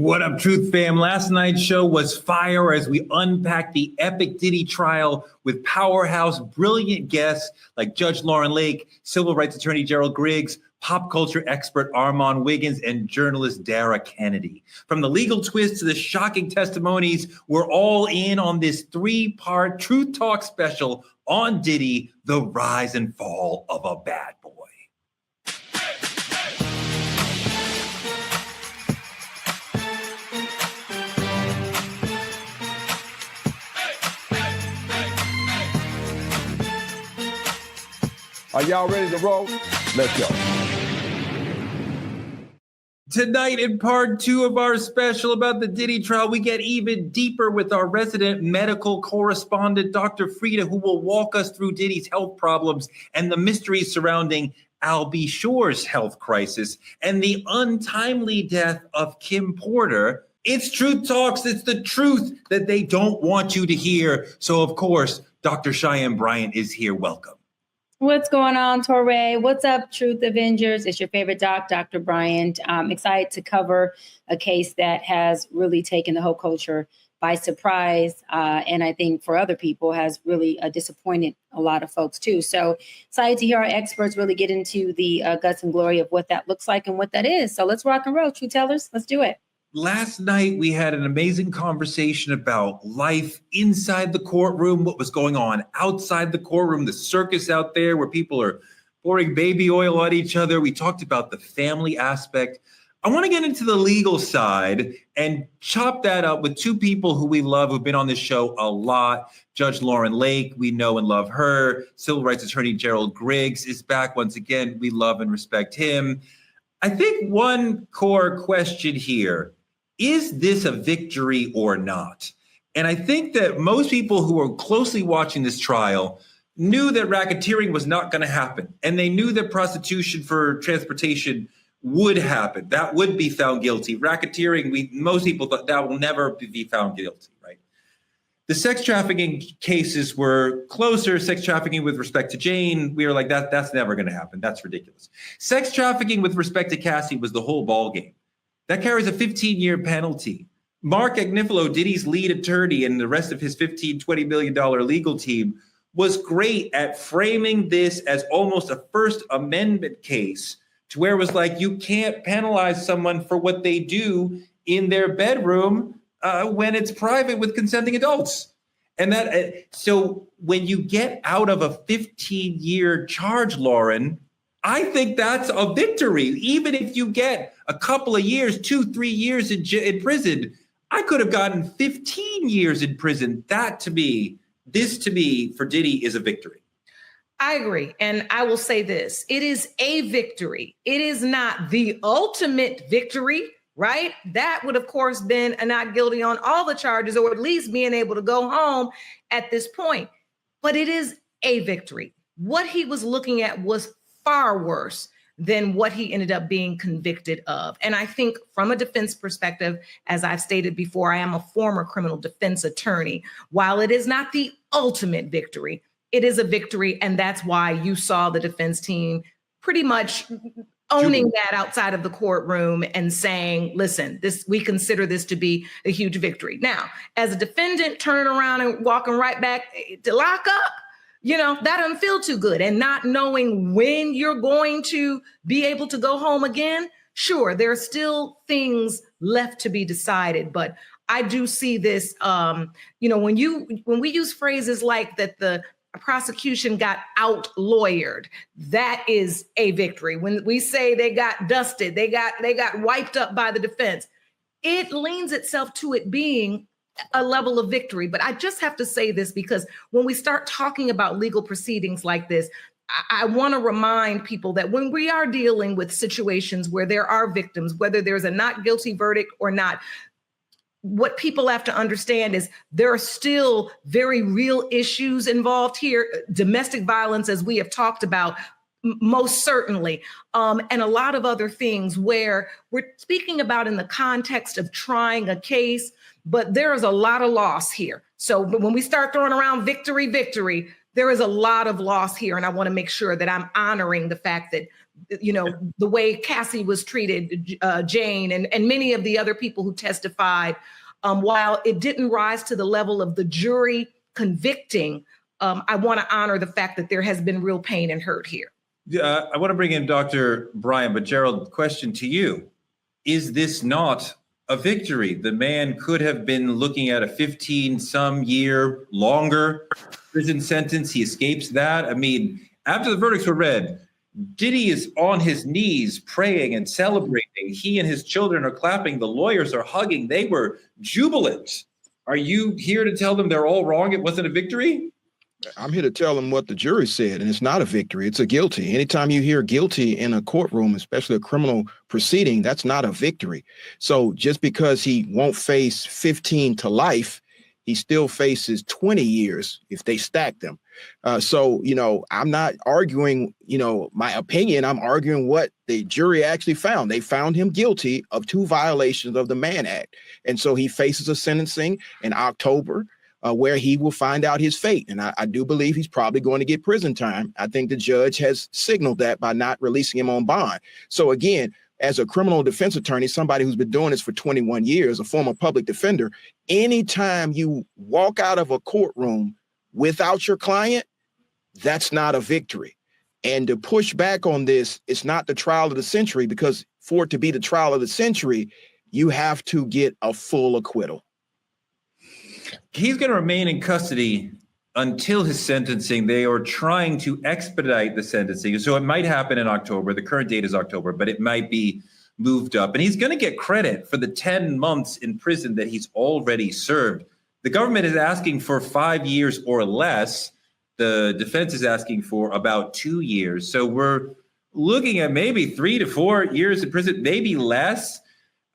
What up, Truth Fam? Last night's show was fire as we unpacked the epic Diddy trial with powerhouse, brilliant guests like Judge Lauren Lake, civil rights attorney GERALD GRIGGS, pop culture expert Armon Wiggins, and journalist Dara Kennedy. From the legal twists to the shocking testimonies, we're all in on this three-part Truth Talk special on Diddy, the rise and fall of a bad boy. Are y'all ready to roll? Let's go. Tonight, in part two of our special about the Diddy trial, we get even deeper with our resident medical correspondent, Dr. Frita, who will walk us through Diddy's health problems and the mysteries surrounding Al B. Shore's health crisis and the untimely death of Kim Porter. It's Truth Talks. It's the truth that they don't want you to hear. So, of course, Dr. Cheyenne Bryant is here. Welcome. What's going on, Torre? What's up, Truth Avengers? It's your favorite doc, Dr. Bryant. I'm excited to cover a case that has really taken the whole culture by surprise. And I think for other people has really disappointed a lot of folks too. So excited to hear our experts really get into the guts and glory of what that looks like and what that is. So let's rock and roll, Truth Tellers. Let's do it. Last night, we had an amazing conversation about life inside the courtroom, what was going on outside the courtroom, the circus out there where people are pouring baby oil on each other. We talked about the family aspect. I want to get into the legal side and chop that up with two people who we love, who've been on this show a lot. Judge Lauren Lake, we know and love her. Civil rights attorney GERALD GRIGGS is back once again. We love and respect him. I think one core question here, is this a victory or not? And I think that most people who are closely watching this trial knew that racketeering was not going to happen. And they knew that prostitution for transportation would happen. That would be found guilty. Racketeering, most people thought that will never be found guilty, right? The sex trafficking cases were closer. Sex trafficking with respect to Jane, we were like, that's never going to happen. That's ridiculous. Sex trafficking with respect to Cassie was the whole ballgame. That carries a 15-year penalty. Mark Agnifilo, Diddy's lead attorney, and the rest of his $20 million legal team was great at framing this as almost a First Amendment case to where it was like, you can't penalize someone for what they do in their bedroom when it's private with consenting adults. And so when you get out of a 15-year charge, Lauren, I think that's a victory. Even if you get a couple of years, 2-3 years in prison, I could have gotten 15 years in prison. This to me, for Diddy is a victory. I agree. And I will say this, it is a victory. It is not the ultimate victory, right? That would, of course, been a not guilty on all the charges, or at least being able to go home at this point. But it is a victory. What he was looking at was far worse than what he ended up being convicted of. And I think from a defense perspective, as I've stated before, I am a former criminal defense attorney. While it is not the ultimate victory, it is a victory. And that's why you saw the defense team pretty much owning that outside of the courtroom and saying, listen, we consider this to be a huge victory. Now, as a defendant turning around and walking right back to lock up, that doesn't feel too good. And not knowing when you're going to be able to go home again. Sure, there are still things left to be decided, but I do see this, when we use phrases like that, the prosecution got out lawyered, that is a victory. When we say they got dusted, they got wiped up by the defense, it leans itself to it being a level of victory. But I just have to say this, because when we start talking about legal proceedings like this, I want to remind people that when we are dealing with situations where there are victims, whether there's a not guilty verdict or not, what people have to understand is there are still very real issues involved here. Domestic violence, as we have talked about, most certainly, and a lot of other things where we're speaking about in the context of trying a case, but there is a lot of loss here. So when we start throwing around victory, there is a lot of loss here. And I want to make sure that I'm honoring the fact that the way Cassie was treated, Jane, and many of the other people who testified, while it didn't rise to the level of the jury convicting, I want to honor the fact that there has been real pain and hurt here. I want to bring in Dr. Bryan, but Gerald, question to you. Is this not a victory? The man could have been looking at a 15-some-year longer prison sentence. He escapes that. I mean, after the verdicts were read, Diddy is on his knees praying and celebrating. He and his children are clapping. The lawyers are hugging. They were jubilant. Are you here to tell them they're all wrong? It wasn't a victory? I'm here to tell them what the jury said, and it's not a victory. It's a guilty. Anytime you hear guilty in a courtroom, especially a criminal proceeding, that's not a victory. So just because he won't face 15 to life, he still faces 20 years if they stack them. So, I'm not arguing, my opinion. I'm arguing what the jury actually found. They found him guilty of 2 violations of the Mann Act. And so he faces a sentencing in October where he will find out his fate. And I do believe he's probably going to get prison time. I think the judge has signaled that by not releasing him on bond. So again, as a criminal defense attorney, somebody who's been doing this for 21 years, a former public defender, anytime you walk out of a courtroom without your client, that's not a victory. And to push back on this, it's not the trial of the century, because for it to be the trial of the century, you have to get a full acquittal. He's going to remain in custody until his sentencing. They are trying to expedite the sentencing. So it might happen in October. The current date is October, but it might be moved up. And he's going to get credit for the 10 months in prison that he's already served. The government is asking for 5 years or less. The defense is asking for about 2 years. So we're looking at maybe 3 to 4 years in prison, maybe less.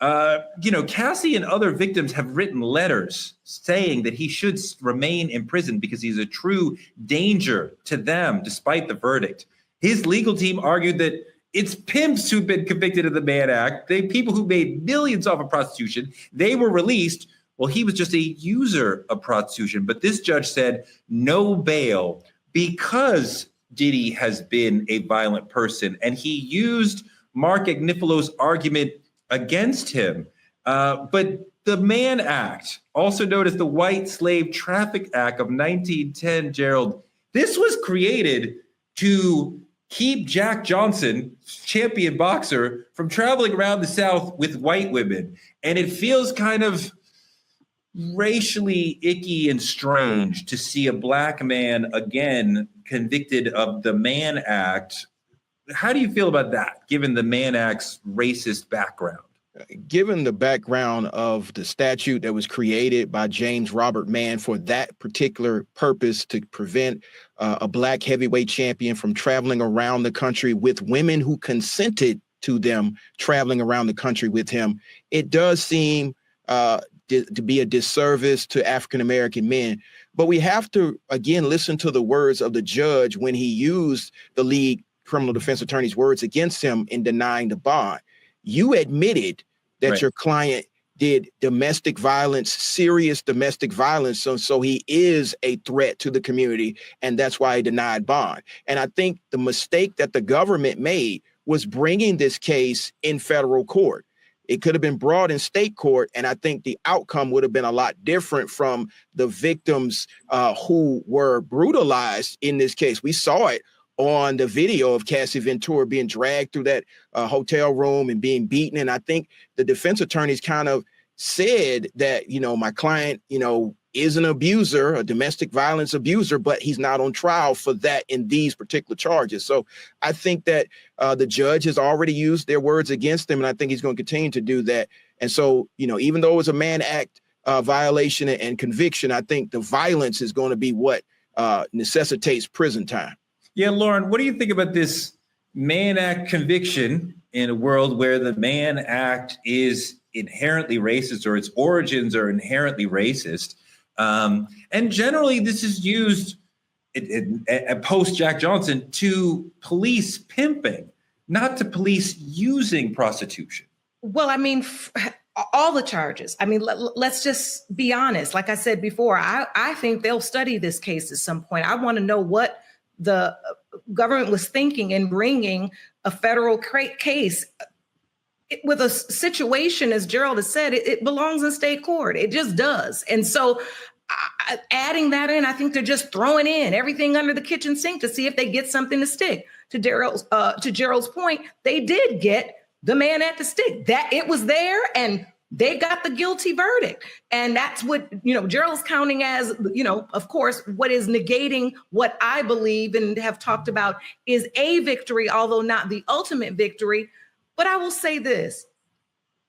Cassie and other victims have written letters saying that he should remain in prison because he's a true danger to them, despite the verdict. His legal team argued that it's pimps who've been convicted of the Mann Act. People who made millions off of prostitution, they were released. Well, he was just a user of prostitution. But this judge said no bail because Diddy has been a violent person. And he used Mark Agnifalo's argument against him. But the Mann Act, also known as the White Slave Traffic Act of 1910, Gerald, this was created to keep Jack Johnson, champion boxer, from traveling around the South with white women. And it feels kind of racially icky and strange to see a black man again convicted of the Mann Act. How do you feel about that, given the Mann Act's racist background? Given the background of the statute that was created by James Robert Mann for that particular purpose, to prevent a black heavyweight champion from traveling around the country with women who consented to them traveling around the country with him, it does seem to be a disservice to African-American men. But we have to, again, listen to the words of the judge when he used the lead criminal defense attorney's words against him in denying the bond. You admitted that right. Your client did domestic violence, serious domestic violence. So he is a threat to the community, and that's why he denied bond. And I think the mistake that the government made was bringing this case in federal court. It could have been brought in state court, and I think the outcome would have been a lot different from the victims who were brutalized in this case. We saw it on the video of Cassie Ventura being dragged through that hotel room and being beaten. And I think the defense attorneys kind of said that, my client, is an abuser, a domestic violence abuser, but he's not on trial for that in these particular charges. So I think that the judge has already used their words against him, and I think he's going to continue to do that. And so, even though it was a Mann Act violation and conviction, I think the violence is going to be what necessitates prison time. Yeah, Lauren, what do you think about this Mann Act conviction in a world where the Mann Act is inherently racist, or its origins are inherently racist? And generally, this is used post Jack Johnson to police pimping, not to police using prostitution. Well, I mean, all the charges. I mean, let's just be honest. Like I said before, I think they'll study this case at some point. I want to know what the government was thinking in bringing a federal case with a situation, as Gerald has said, it belongs in state court. It just does. And so adding that in, I think they're just throwing in everything under the kitchen sink to see if they get something to stick. To Gerald's point, they did get the man at the stick. That it was there, and they got the guilty verdict. And that's what, Gerald's counting as, of course, what is negating what I believe and have talked about is a victory, although not the ultimate victory. But I will say this,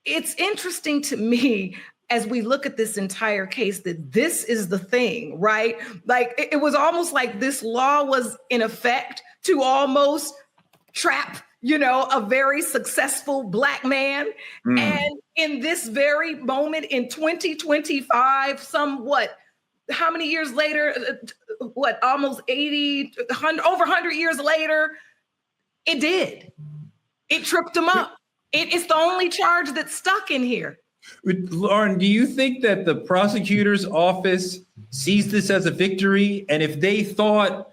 it's interesting to me as we look at this entire case that this is the thing, right? Like it was almost like this law was in effect to almost trap, a very successful Black man. And in this very moment in 2025, how many years later, almost 80, 100, over 100 years later, it did. It tripped him up. It's the only charge that's stuck in here. Lauren, do you think that the prosecutor's office sees this as a victory? And if they thought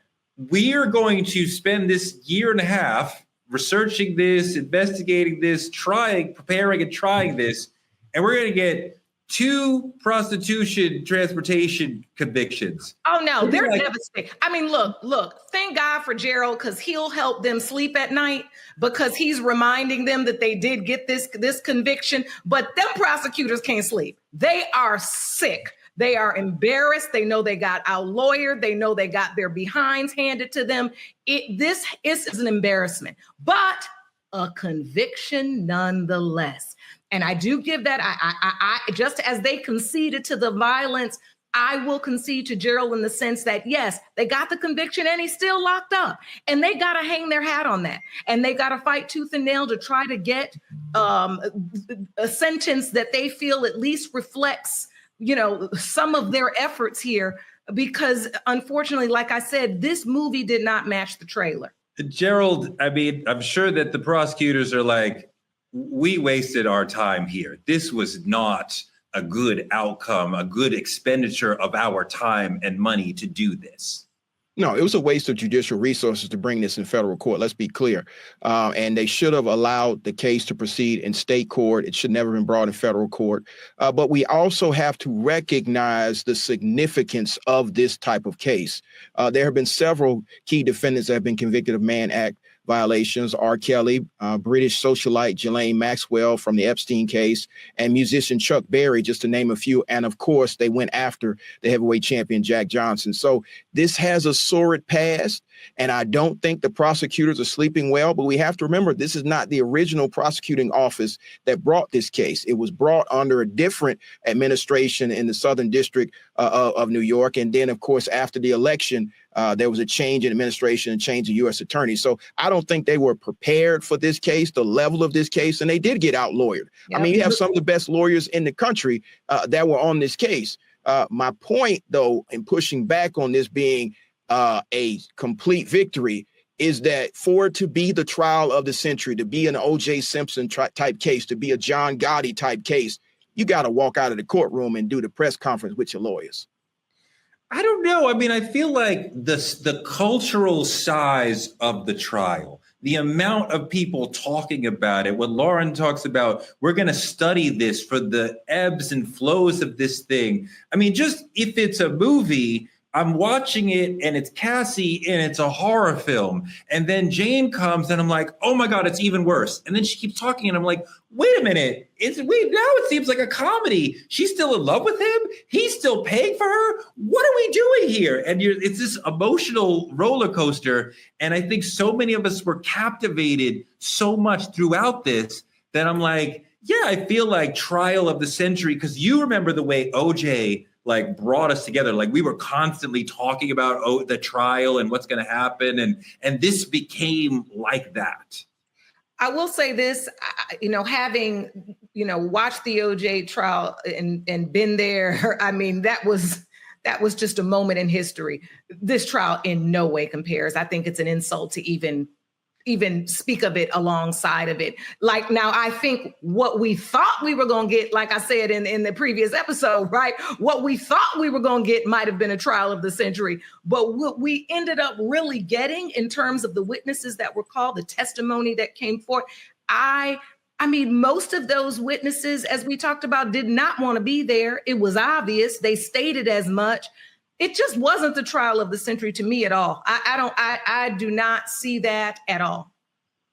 we are going to spend this year and a half researching this, investigating this, preparing and trying this, and we're going to get 2 prostitution transportation convictions. Oh no, they're devastated. I mean, look, thank God for Gerald, because he'll help them sleep at night because he's reminding them that they did get this conviction, but them prosecutors can't sleep. They are sick. They are embarrassed. They know they got out-lawyered. They know they got their behinds handed to them. This is an embarrassment, but a conviction nonetheless. And I do give that, I just as they conceded to the violence, I will concede to Gerald in the sense that, yes, they got the conviction and he's still locked up. And they got to hang their hat on that. And they got to fight tooth and nail to try to get a sentence that they feel at least reflects, some of their efforts here. Because unfortunately, like I said, this movie did not match the trailer. Gerald, I mean, I'm sure that the prosecutors are like, we wasted our time here. This was not a good outcome, a good expenditure of our time and money to do this. No, it was a waste of judicial resources to bring this in federal court. Let's be clear. And they should have allowed the case to proceed in state court. It should never have been brought in federal court. But we also have to recognize the significance of this type of case. There have been several key defendants that have been convicted of Mann Act violations: R. Kelly, British socialite Ghislaine Maxwell from the Epstein case, and musician Chuck Berry, just to name a few. And of course, they went after the heavyweight champion, Jack Johnson. So this has a sordid past, and I don't think the prosecutors are sleeping well. But we have to remember, this is not the original prosecuting office that brought this case. It was brought under a different administration in the Southern District of New York. And then, of course, after the election, there was a change in administration and change of U.S. attorney. So I don't think they were prepared for this case, the level of this case, and they did get out-lawyered. Yep. I mean, you have some of the best lawyers in the country that were on this case. My point, though, in pushing back on this being a complete victory is that for it to be the trial of the century, to be an O.J. Simpson type case, to be a John Gotti type case, you got to walk out of the courtroom and do the press conference with your lawyers. I don't know. I mean, I feel like the cultural size of the trial, the amount of people talking about it, when Lauren talks about, we're going to study this for the ebbs and flows of this thing. I mean, just if it's a movie, I'm watching it and it's Cassie and it's a horror film. And then Jane comes and I'm like, oh my God, it's even worse. And then she keeps talking and I'm like, wait a minute. Now it seems like a comedy. She's still in love with him. He's still paying for her. What are we doing here? And it's this emotional roller coaster. And I think so many of us were captivated so much throughout this that I'm like, yeah, I feel like trial of the century. Because you remember the way OJ brought us together. Like we were constantly talking about the trial and what's going to happen. And this became like that. I will say this, having, watched the OJ trial and been there, I mean, that was just a moment in history. This trial in no way compares. I think it's an insult to even even speak of it alongside of it. Like, now I think what we thought we were going to get, like I said in the previous episode, right? What we thought we were going to get might have been a trial of the century, but what we ended up really getting in terms of the witnesses that were called, the testimony that came forth, I mean, most of those witnesses, as we talked about, did not want to be there. It was obvious. They stated as much. It just wasn't the trial of the century to me at all. I do not see that at all.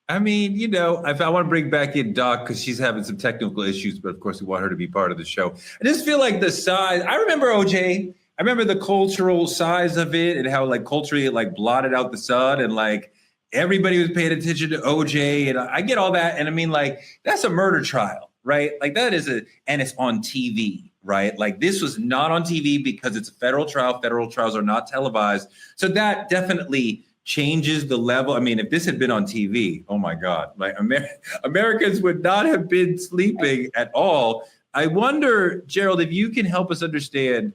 I mean, you know, if I want to bring back in Doc because she's having some technical issues, but of course we want her to be part of the show. I just feel like the size. I remember OJ. I remember the cultural size of it and how like culturally it like blotted out the sun and like everybody was paying attention to OJ. And I get all that. And I mean, like, that's a murder trial, right? Like that is and it's on TV. Right? Like this was not on TV because it's a federal trial. Federal trials are not televised. So that definitely changes the level. I mean, if this had been on TV, oh my God, like Americans would not have been sleeping at all. I wonder, Gerald, if you can help us understand,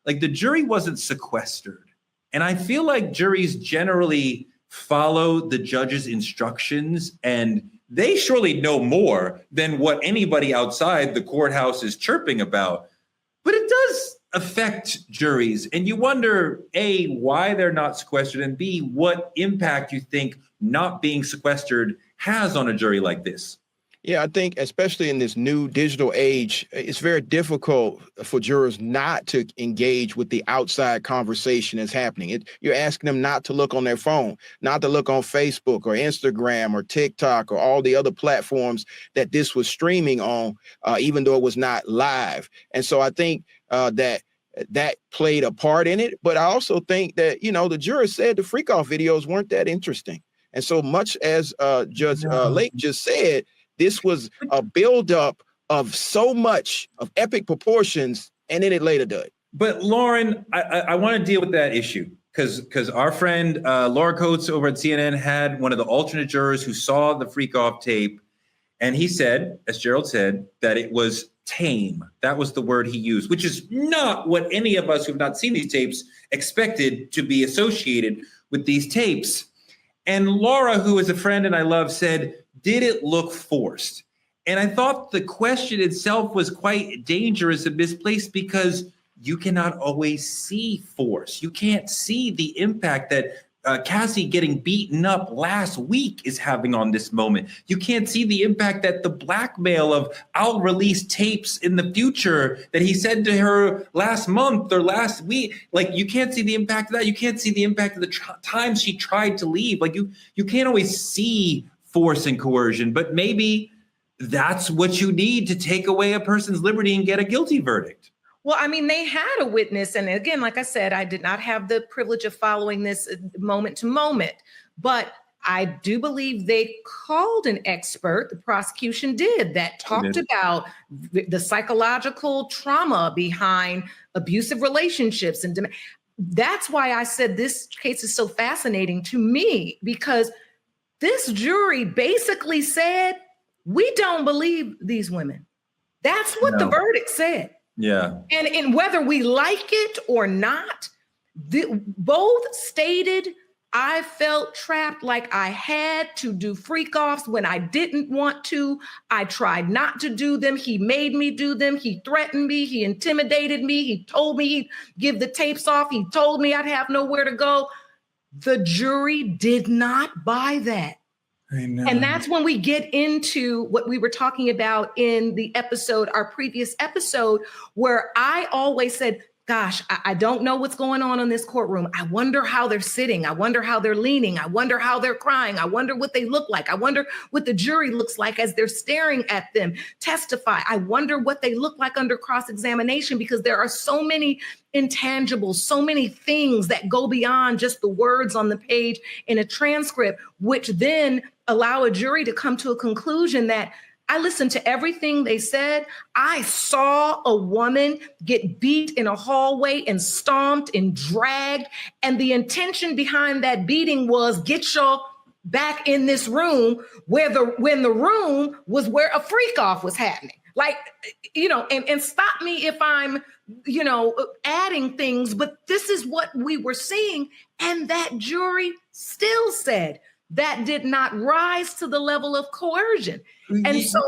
like the jury wasn't sequestered. And I feel like juries generally follow the judge's instructions and they surely know more than what anybody outside the courthouse is chirping about. But it does affect juries. And you wonder, A, why they're not sequestered, and B, what impact you think not being sequestered has on a jury like this. Yeah, I think especially in this new digital age, it's very difficult for jurors not to engage with the outside conversation that's happening. You're asking them not to look on their phone, not to look on Facebook or Instagram or TikTok or all the other platforms that this was streaming on, even though it was not live. And so I think that played a part in it. But I also think that, you know, the jurors said the freak off videos weren't that interesting. And so much as Judge Lake just said, this was a buildup of so much of epic proportions, and then it later died. But Lauren, I want to deal with that issue because our friend Laura Coates over at CNN had one of the alternate jurors who saw the freak off tape, and he said, as Gerald said, that it was tame. That was the word he used, which is not what any of us who have not seen these tapes expected to be associated with these tapes. And Laura, who is a friend and I love, said, did it look forced? And I thought the question itself was quite dangerous and misplaced because you cannot always see force. You can't see the impact that Cassie getting beaten up last week is having on this moment. You can't see the impact that the blackmail of I'll release tapes in the future that he said to her last month or last week. Like you can't see the impact of that. You can't see the impact of the times she tried to leave. Like you can't always see force and coercion, but maybe that's what you need to take away a person's liberty and get a guilty verdict. Well, I mean, they had a witness. And again, like I said, I did not have the privilege of following this moment to moment, but I do believe they called an expert, the prosecution did, that talked about the psychological trauma behind abusive relationships. And that's why I said this case is so fascinating to me, because this jury basically said, we don't believe these women. That's what the verdict said. Yeah. And whether we like it or not, both stated, I felt trapped, like I had to do freak offs when I didn't want to. I tried not to do them. He made me do them. He threatened me. He intimidated me. He told me he'd give the tapes off. He told me I'd have nowhere to go. The jury did not buy that. I know. And that's when we get into what we were talking about in the episode, our previous episode, where I always said, gosh, I don't know what's going on in this courtroom. I wonder how they're sitting. I wonder how they're leaning. I wonder how they're crying. I wonder what they look like. I wonder what the jury looks like as they're staring at them testify. I wonder what they look like under cross-examination, because there are so many intangibles, so many things that go beyond just the words on the page in a transcript, which then allow a jury to come to a conclusion that I listened to everything they said. I saw a woman get beat in a hallway and stomped and dragged. And the intention behind that beating was get y'all back in this room when the room was where a freak off was happening. Like, you know, and stop me if I'm, you know, adding things, but this is what we were seeing. And that jury still said, that did not rise to the level of coercion. And so,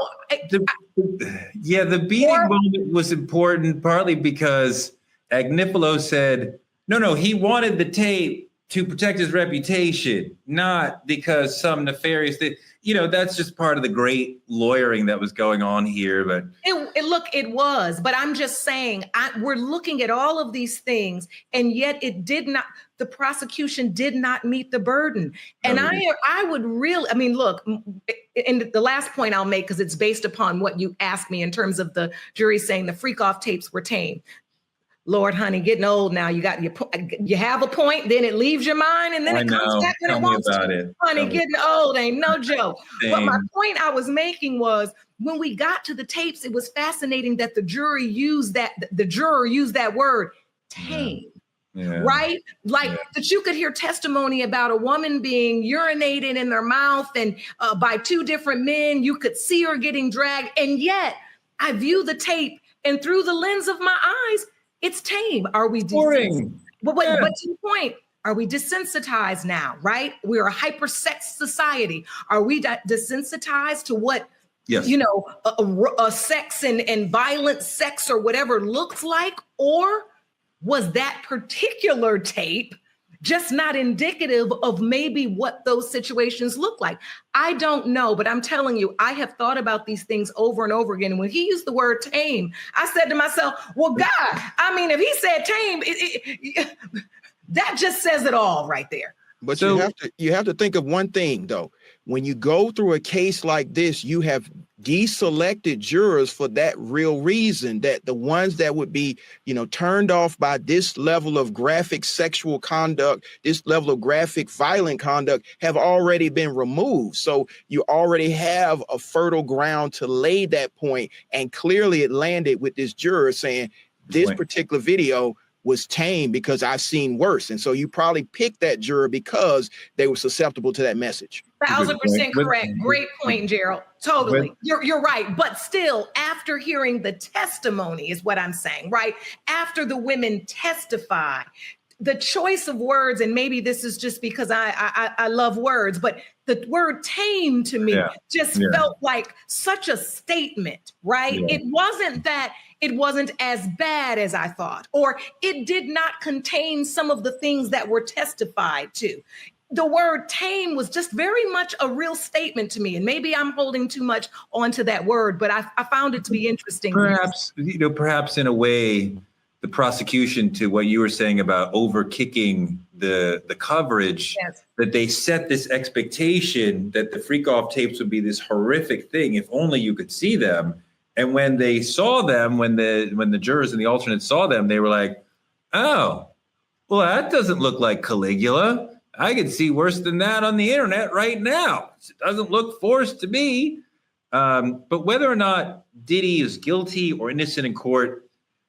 the beating moment was important partly because Agnifilo said, no, he wanted the tape to protect his reputation, not because some nefarious thing. That's just part of the great lawyering that was going on here. But it was. But I'm just saying, we're looking at all of these things, and yet the prosecution did not meet the burden. And I would really, look, and the last point I'll make, because it's based upon what you asked me in terms of the jury saying the freak off tapes were tame. Lord, honey, getting old now. You have a point, then it leaves your mind, and then it comes back when it wants to. Honey, getting old ain't no joke. Same. But my point I was making was, when we got to the tapes, it was fascinating that the juror used that word, tame. Yeah. Right? That you could hear testimony about a woman being urinated in their mouth and by two different men. You could see her getting dragged. And yet I view the tape, and through the lens of my eyes, it's tame. Are we desensitized? But to the point, are we desensitized now, right? We're a hyper-sex society. Are we desensitized to what, a sex and violent sex or whatever looks like? Or was that particular tape just not indicative of maybe what those situations look like? I don't know, but I'm telling you, I have thought about these things over and over again. And when he used the word tame, I said to myself, well, God, if he said tame, that just says it all right there. But you have to think of one thing, though. When you go through a case like this, you have deselected jurors for that real reason, that the ones that would be, turned off by this level of graphic sexual conduct, this level of graphic violent conduct, have already been removed. So you already have a fertile ground to lay that point. And clearly it landed with this juror saying this particular video was tame because I've seen worse. And so you probably picked that juror because they were susceptible to that message. 1,000% correct. Great point, Gerald. Totally. You're right. But still, after hearing the testimony is what I'm saying, right? After the women testify, the choice of words, and maybe this is just because I love words, but the word tame to me felt like such a statement, right? Yeah. It wasn't as bad as I thought, or it did not contain some of the things that were testified to. The word tame was just very much a real statement to me. And maybe I'm holding too much onto that word, but I found it to be interesting. Perhaps in a way, the prosecution, to what you were saying about over-kicking the coverage, that they set this expectation that the freak off tapes would be this horrific thing, if only you could see them. And when they saw them, when the jurors and the alternates saw them, they were like, oh, well, that doesn't look like Caligula. I could see worse than that on the internet right now. It doesn't look forced to me. But whether or not Diddy is guilty or innocent in court,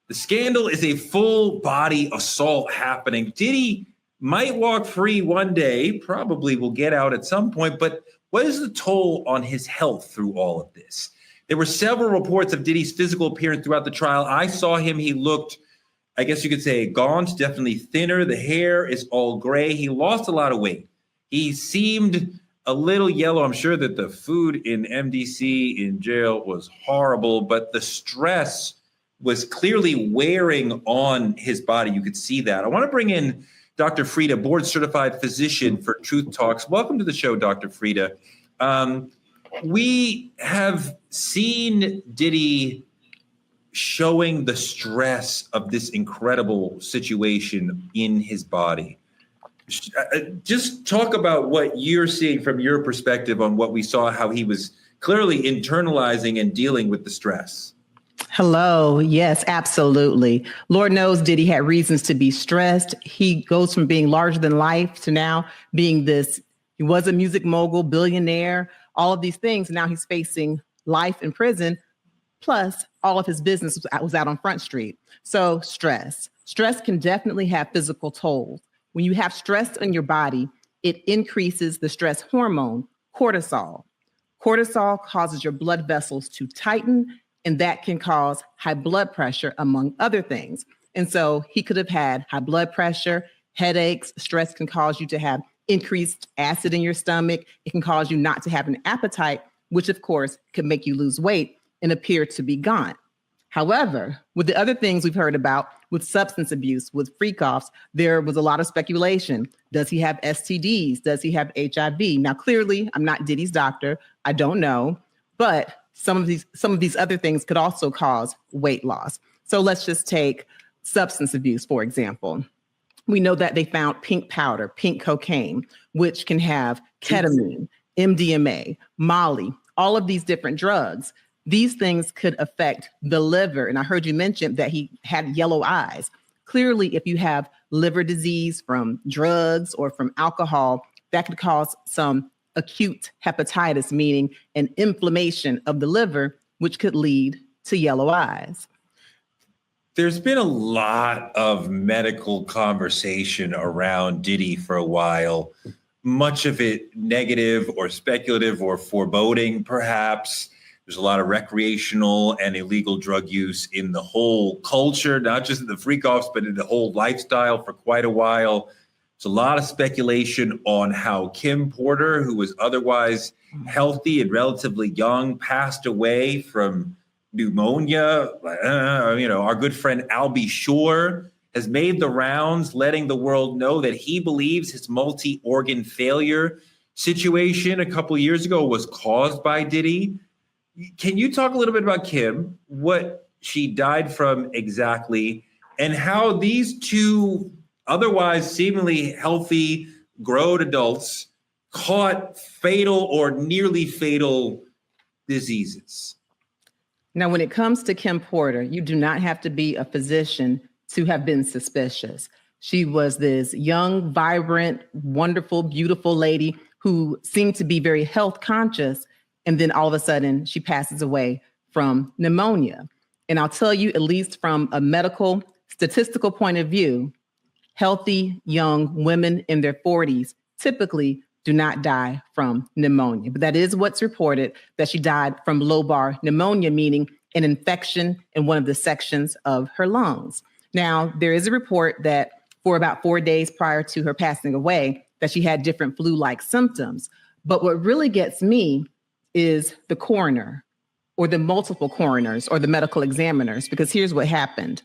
the scandal is a full body assault happening. Diddy might walk free one day, probably will get out at some point, but what is the toll on his health through all of this? There were several reports of Diddy's physical appearance throughout the trial. I saw him. He looked, I guess you could say, gaunt, definitely thinner. The hair is all gray. He lost a lot of weight. He seemed a little yellow. I'm sure that the food in MDC in jail was horrible, but the stress was clearly wearing on his body. You could see that. I want to bring in Dr. Frita, board certified physician for Truth Talks. Welcome to the show, Dr. Frita. We have seen Diddy showing the stress of this incredible situation in his body. Just talk about what you're seeing from your perspective on what we saw, how he was clearly internalizing and dealing with the stress. Hello. Yes, absolutely. Lord knows Diddy had reasons to be stressed. He goes from being larger than life to now being this. He was a music mogul, billionaire, all of these things. Now he's facing life in prison. Plus, all of his business was out on Front Street. So stress can definitely have physical tolls. When you have stress in your body, it increases the stress hormone, cortisol. Cortisol causes your blood vessels to tighten, and that can cause high blood pressure, among other things. And so he could have had high blood pressure, headaches. Stress can cause you to have increased acid in your stomach. It can cause you not to have an appetite, which of course could make you lose weight and appear to be gaunt. However, with the other things we've heard about with substance abuse, with freak-offs, there was a lot of speculation. Does he have STDs? Does he have HIV? Now, clearly, I'm not Diddy's doctor. I don't know, but some of these other things could also cause weight loss. So let's just take substance abuse, for example. We know that they found pink powder, pink cocaine, which can have ketamine, MDMA, Molly, all of these different drugs. These things could affect the liver. And I heard you mention that he had yellow eyes. Clearly, if you have liver disease from drugs or from alcohol, that could cause some acute hepatitis, meaning an inflammation of the liver, which could lead to yellow eyes. There's been a lot of medical conversation around Diddy for a while, much of it negative or speculative or foreboding, perhaps. There's a lot of recreational and illegal drug use in the whole culture, not just in the freak-offs, but in the whole lifestyle for quite a while. There's a lot of speculation on how Kim Porter, who was otherwise healthy and relatively young, passed away from pneumonia. Our good friend Albie Shore has made the rounds, letting the world know that he believes his multi-organ failure situation a couple of years ago was caused by Diddy. Can you talk a little bit about Kim, what she died from exactly, and how these two otherwise seemingly healthy, grown adults caught fatal or nearly fatal diseases? Now, when it comes to Kim Porter, you do not have to be a physician to have been suspicious. She was this young, vibrant, wonderful, beautiful lady who seemed to be very health conscious. And then all of a sudden she passes away from pneumonia. And I'll tell you, at least from a medical statistical point of view, healthy young women in their 40s typically do not die from pneumonia. But that is what's reported, that she died from lobar pneumonia, meaning an infection in one of the sections of her lungs. Now, there is a report that for about 4 days prior to her passing away, that she had different flu-like symptoms. But what really gets me is the coroner, or the multiple coroners, or the medical examiners, because here's what happened.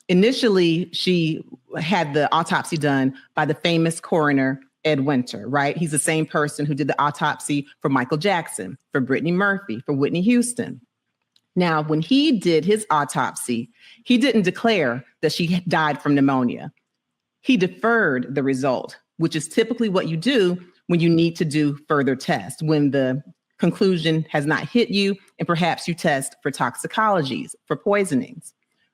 Initially, she had the autopsy done by the famous coroner, Ed Winter, right? He's the same person who did the autopsy for Michael Jackson, for Brittany Murphy, for Whitney Houston. Now, when he did his autopsy, he didn't declare that she died from pneumonia. He deferred the result, which is typically what you do when you need to do further tests, when the conclusion has not hit you, and perhaps you test for toxicologies, for poisonings.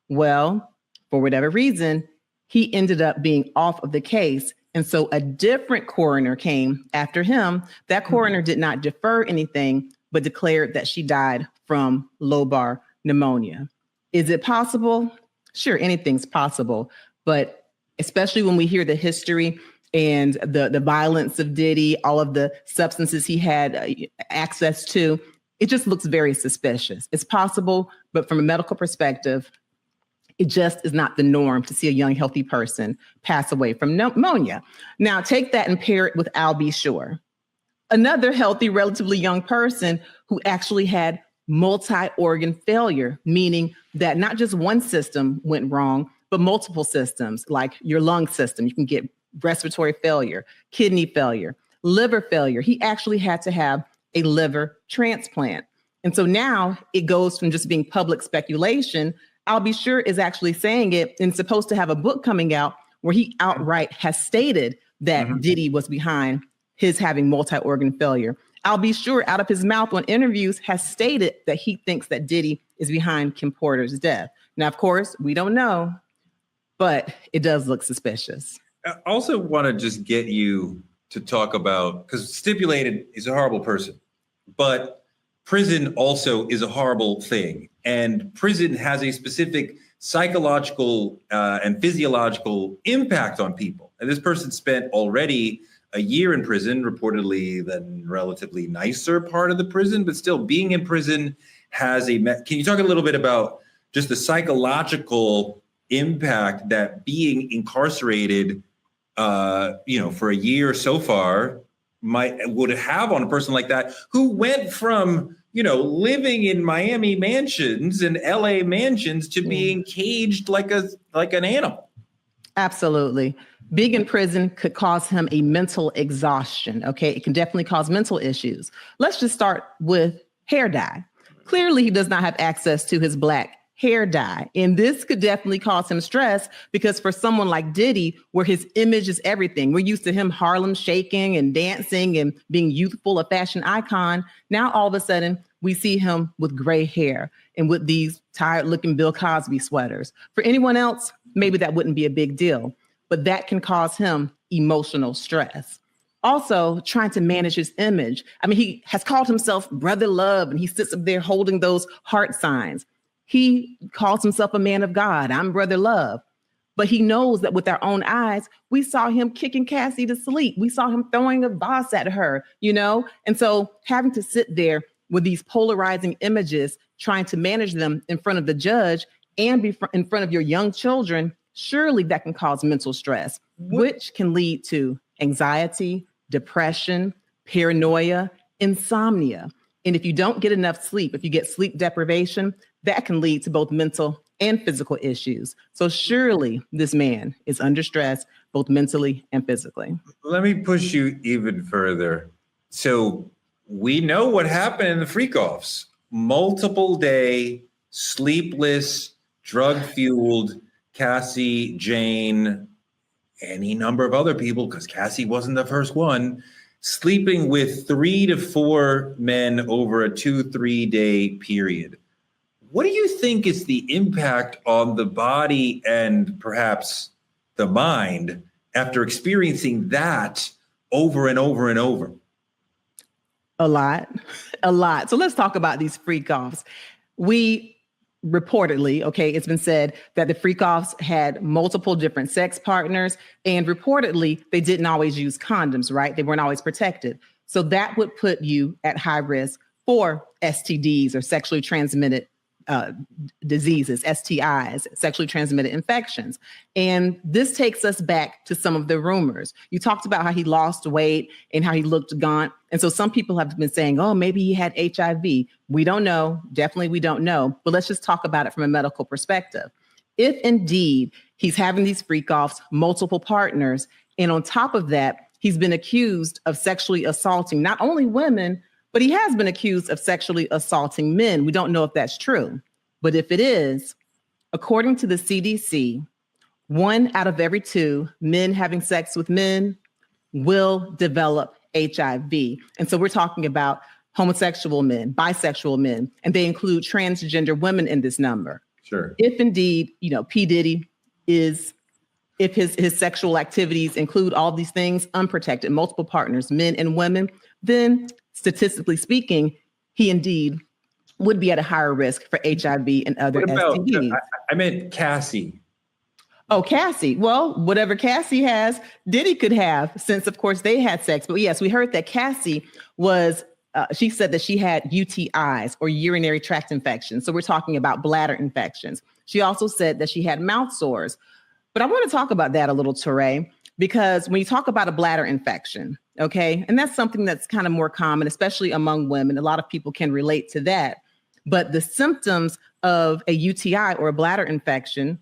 Well, for whatever reason, he ended up being off of the case. And so a different coroner came after him. That coroner did not defer anything, but declared that she died from lobar pneumonia. Is it possible? Sure, anything's possible. But especially when we hear the history and the violence of Diddy, all of the substances he had access to, it just looks very suspicious. It's possible, but from a medical perspective, it just is not the norm to see a young, healthy person pass away from pneumonia. Now, take that and pair it with Albie Shore, another healthy, relatively young person who actually had multi-organ failure, meaning that not just one system went wrong, but multiple systems, like your lung system. You can get respiratory failure, kidney failure, liver failure. He actually had to have a liver transplant. And so now it goes from just being public speculation. Albie Shore is actually saying it and supposed to have a book coming out where he outright has stated that Diddy was behind his having multi-organ failure. Albie Shore, out of his mouth on interviews, has stated that he thinks that Diddy is behind Kim Porter's death. Now, of course, we don't know, but it does look suspicious. I also want to just get you to talk about, because stipulated is a horrible person, but prison also is a horrible thing. And prison has a specific psychological and physiological impact on people. And this person spent already a year in prison, reportedly the relatively nicer part of the prison, but still being in prison has a, can you talk a little bit about just the psychological impact that being incarcerated for a year so far would have on a person like that who went from, living in Miami mansions and LA mansions to being caged like an animal. Absolutely. Being in prison could cause him a mental exhaustion. Okay. It can definitely cause mental issues. Let's just start with hair dye. Clearly, he does not have access to his black hair dye. And this could definitely cause him stress because for someone like Diddy, where his image is everything, we're used to him Harlem shaking and dancing and being youthful, a fashion icon. Now, all of a sudden, we see him with gray hair and with these tired looking Bill Cosby sweaters. For anyone else, maybe that wouldn't be a big deal, but that can cause him emotional stress. Also, trying to manage his image. I mean, he has called himself Brother Love, and he sits up there holding those heart signs. He calls himself a man of God. I'm Brother Love. But he knows that with our own eyes, we saw him kicking Cassie to sleep. We saw him throwing a vase at her, And so having to sit there with these polarizing images, trying to manage them in front of the judge and be in front of your young children, surely that can cause mental stress, which can lead to anxiety, depression, paranoia, insomnia. And if you don't get enough sleep, if you get sleep deprivation, that can lead to both mental and physical issues. So surely this man is under stress, both mentally and physically. Let me push you even further. So we know what happened in the freak-offs. Multiple day, sleepless, drug-fueled Cassie, Jane, any number of other people, because Cassie wasn't the first one, sleeping with 3 to 4 men over a 2-3 day period. What do you think is the impact on the body and perhaps the mind after experiencing that over and over and over? A lot. So let's talk about these freak-offs. We reportedly, it's been said that the freak-offs had multiple different sex partners, and reportedly they didn't always use condoms, right? They weren't always protected. So that would put you at high risk for STDs or sexually transmitted diseases, STIs, sexually transmitted infections. And this takes us back to some of the rumors. You talked about how he lost weight and how he looked gaunt. And so some people have been saying, oh, maybe he had HIV. We don't know. Definitely we don't know. But let's just talk about it from a medical perspective. If indeed he's having these freak-offs, multiple partners, and on top of that, he's been accused of sexually assaulting not only women, but he has been accused of sexually assaulting men. We don't know if that's true. But if it is, according to the CDC, 1 out of every 2 men having sex with men will develop HIV. And so we're talking about homosexual men, bisexual men, and they include transgender women in this number. Sure. If indeed, P. Diddy if his sexual activities include all these things, unprotected, multiple partners, men and women, then statistically speaking, he indeed would be at a higher risk for HIV and other STDs. I meant Cassie. Oh, Cassie. Well, whatever Cassie has, Diddy could have, since of course they had sex. But yes, we heard that Cassie was, she said that she had UTIs or urinary tract infections. So we're talking about bladder infections. She also said that she had mouth sores. But I want to talk about that a little, Teray, because when you talk about a bladder infection, and that's something that's kind of more common, especially among women. A lot of people can relate to that. But the symptoms of a UTI or a bladder infection,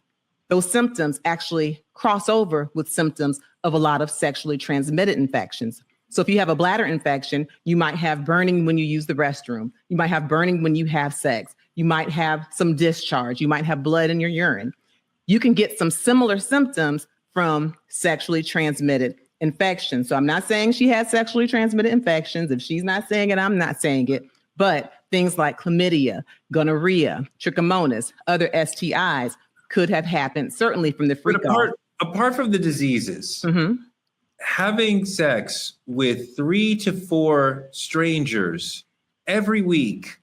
those symptoms actually cross over with symptoms of a lot of sexually transmitted infections. So if you have a bladder infection, you might have burning when you use the restroom. You might have burning when you have sex. You might have some discharge. You might have blood in your urine. You can get some similar symptoms from sexually transmitted infections. So I'm not saying she has sexually transmitted infections. If she's not saying it, I'm not saying it. But things like chlamydia, gonorrhea, trichomonas, other STIs could have happened, certainly from the freak-off. Apart from the diseases, having sex with 3 to 4 strangers every week,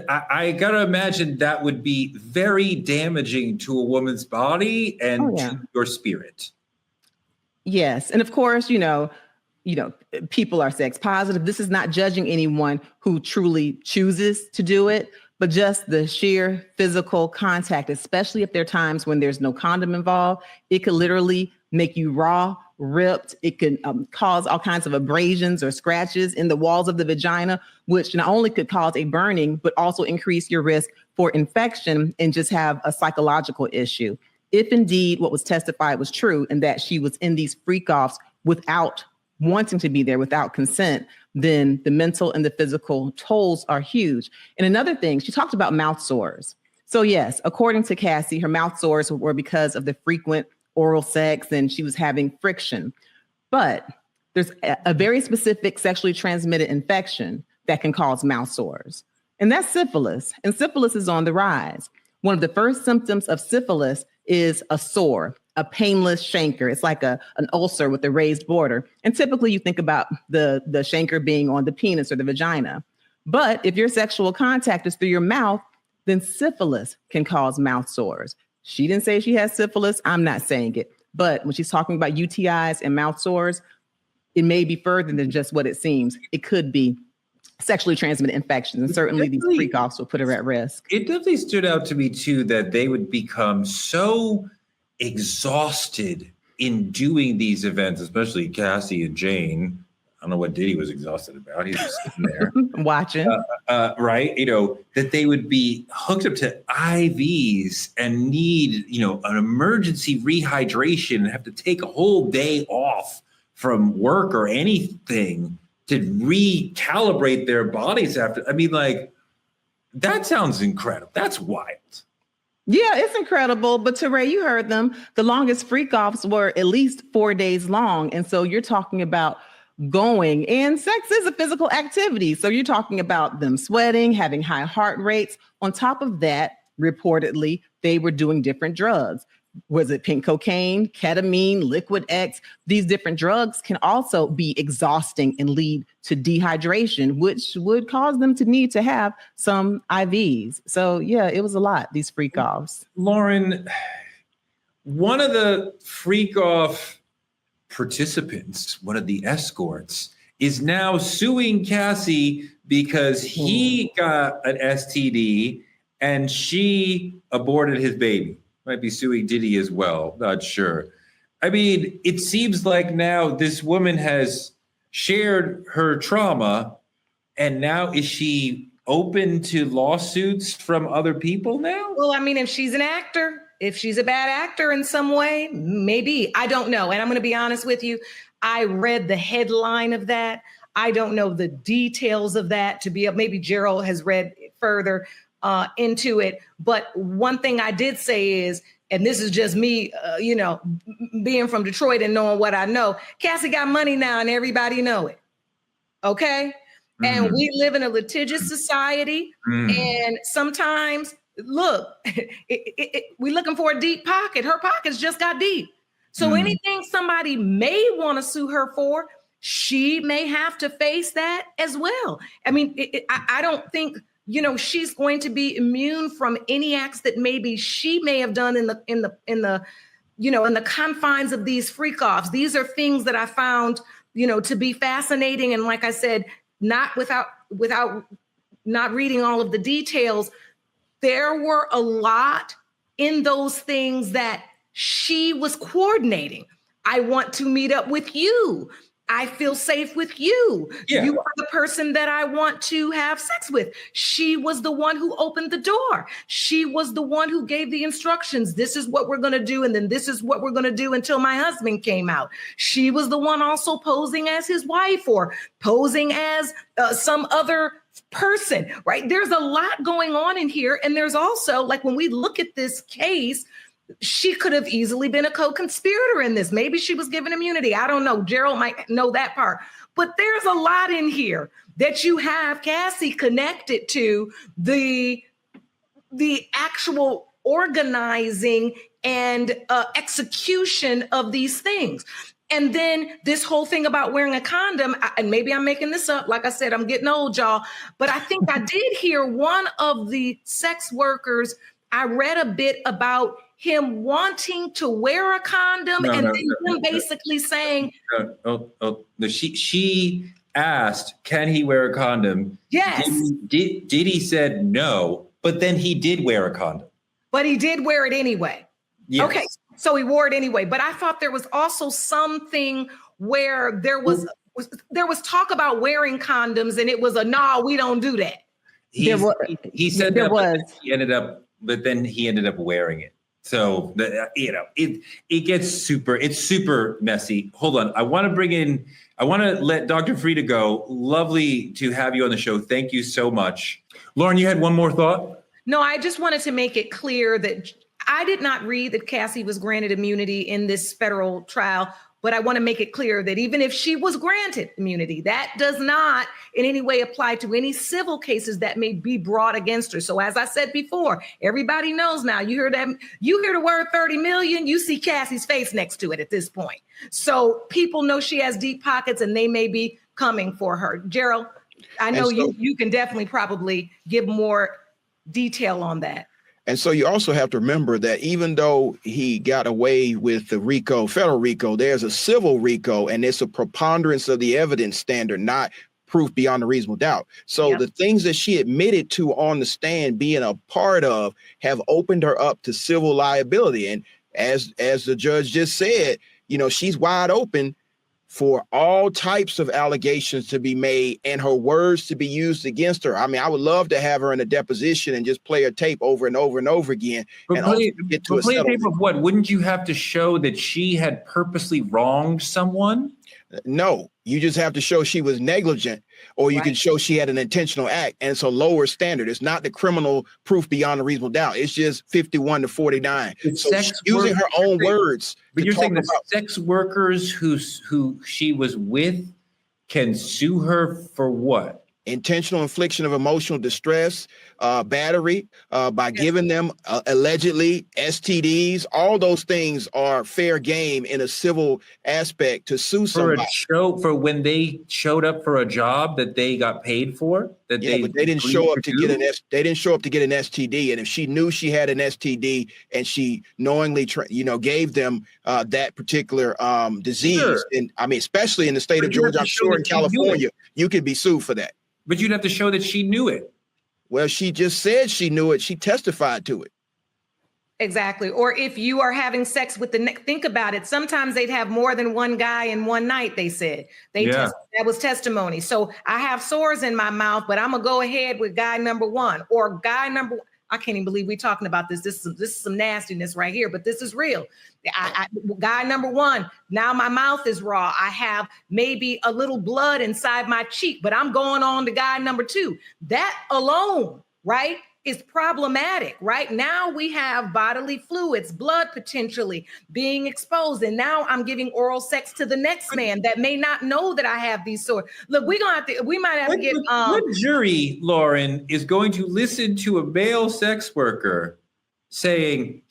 I got to imagine that would be very damaging to a woman's body and to your spirit. Yes. And of course, people are sex positive. This is not judging anyone who truly chooses to do it, but just the sheer physical contact, especially if there are times when there's no condom involved, it could literally make you raw, ripped. It can cause all kinds of abrasions or scratches in the walls of the vagina, which not only could cause a burning, but also increase your risk for infection and just have a psychological issue. If indeed what was testified was true and that she was in these freak-offs without wanting to be there, without consent, then the mental and the physical tolls are huge. And another thing, she talked about mouth sores. So yes, according to Cassie, her mouth sores were because of the frequent oral sex and she was having friction. But there's a very specific sexually transmitted infection that can cause mouth sores, and that's syphilis. And syphilis is on the rise. One of the first symptoms of syphilis is a sore, a painless chancre. It's like an ulcer with a raised border. And typically you think about the chancre being on the penis or the vagina. But if your sexual contact is through your mouth, then syphilis can cause mouth sores. She didn't say she has syphilis. I'm not saying it. But when she's talking about UTIs and mouth sores, it may be further than just what it seems. It could be sexually transmitted infections. And certainly these freak-offs will put her at risk. It definitely stood out to me, too, that they would become so exhausted in doing these events, especially Cassie and Jane. I don't know what Diddy was exhausted about. He's just sitting there watching, right? That they would be hooked up to IVs and need, an emergency rehydration and have to take a whole day off from work or anything to recalibrate their bodies after. I mean, that sounds incredible. That's wild. Yeah, it's incredible. But Teray, you heard them. The longest freak-offs were at least 4 days long. And so you're talking about going, and sex is a physical activity. So you're talking about them sweating, having high heart rates. On top of that, reportedly, they were doing different drugs. Was it pink cocaine, ketamine, liquid X? These different drugs can also be exhausting and lead to dehydration, which would cause them to need to have some IVs. So yeah, it was a lot, these freak-offs. Lauren, one of the freak-off participants, one of the escorts, is now suing Cassie because he got an STD and she aborted his baby. Might be suing Diddy as well, not sure. I mean, it seems like now this woman has shared her trauma, and now is she open to lawsuits from other people now? Well, I mean, if she's an actor, if she's a bad actor in some way, maybe. I don't know. And I'm going to be honest with you. I read the headline of that. I don't know the details of that to be, maybe Gerald has read further into it. But one thing I did say is, and this is just me, being from Detroit and knowing what I know, Cassie got money now and everybody know it. Okay. Mm-hmm. And we live in a litigious society. And sometimes, look, we're looking for a deep pocket. Her pockets just got deep. So anything somebody may want to sue her for, she may have to face that as well. I mean, I don't think, she's going to be immune from any acts that maybe she may have done in the confines of these freak-offs. These are things that I found, to be fascinating. And like I said, not without not reading all of the details, there were a lot in those things that she was coordinating. I want to meet up with you. I feel safe with you. Yeah. You are the person that I want to have sex with. She was the one who opened the door. She was the one who gave the instructions. This is what we're going to do. And then this is what we're going to do until my husband came out. She was the one also posing as his wife or posing as some other person, right? There's a lot going on in here. And there's also, like, when we look at this case, she could have easily been a co-conspirator in this. Maybe she was given immunity. I don't know. Gerald might know that part. But there's a lot in here that you have Cassie connected to the actual organizing and execution of these things. And then this whole thing about wearing a condom, and maybe I'm making this up. Like I said, I'm getting old, y'all. But I think I did hear one of the sex workers, I read a bit about him wanting to wear a condom then him basically saying. She asked, can he wear a condom? Yes. Diddy said no, but then he did wear a condom. But he did wear it anyway. Yes. Okay. So he wore it anyway. But I thought there was also something where there was talk about wearing condoms, and it was a no, we don't do that. He said there that, was. but then he ended up wearing it. So it gets super messy. Hold on, I want to let Dr. Frita go. Lovely to have you on the show. Thank you so much. Lauren, you had one more thought? No, I just wanted to make it clear that I did not read that Cassie was granted immunity in this federal trial, but I want to make it clear that even if she was granted immunity, that does not in any way apply to any civil cases that may be brought against her. So as I said before, everybody knows now, you hear the word 30 million, you see Cassie's face next to it at this point. So people know she has deep pockets and they may be coming for her. Gerald, I know you can definitely probably give more detail on that. And so you also have to remember that even though he got away with the RICO, federal RICO, there's a civil RICO, and it's a preponderance of the evidence standard, not proof beyond a reasonable doubt. So the things that she admitted to on the stand being a part of have opened her up to civil liability. And as the judge just said, she's wide open for all types of allegations to be made and her words to be used against her. I mean, I would love to have her in a deposition and just play her tape over and over and over again. But get to play a tape of what? Wouldn't you have to show that she had purposely wronged someone? No, you just have to show she was negligent, or you can show she had an intentional act. And it's a lower standard. It's not the criminal proof beyond a reasonable doubt. It's just 51 to 49. So she's using her own words. But you're saying the sex workers who she was with can sue her for what? Intentional infliction of emotional distress, battery, by giving them allegedly STDs. All those things are fair game in a civil aspect to sue somebody. For when they showed up for a job that they got paid for. But they didn't show up to get they didn't show up to get an STD. And if she knew she had an STD and she knowingly gave them that particular disease, and I mean, especially in the state of Georgia, I'm sure in California, you could be sued for that. But you'd have to show that she knew it. Well, she just said she knew it. She testified to it. Exactly. Or if you are having sex with think about it. Sometimes they'd have more than one guy in one night, they said. That was testimony. So I have sores in my mouth, but I'm going to go ahead with guy number one or guy number one. I can't even believe we're talking about this. This is some nastiness right here, but this is real. Guy number one, now my mouth is raw. I have maybe a little blood inside my cheek, but I'm going on to guy number two. That alone, right, is problematic, right? Now we have bodily fluids, blood potentially being exposed. And now I'm giving oral sex to the next man that may not know that I have these sores. Look, we might have to get what jury, Lauren, is going to listen to a male sex worker saying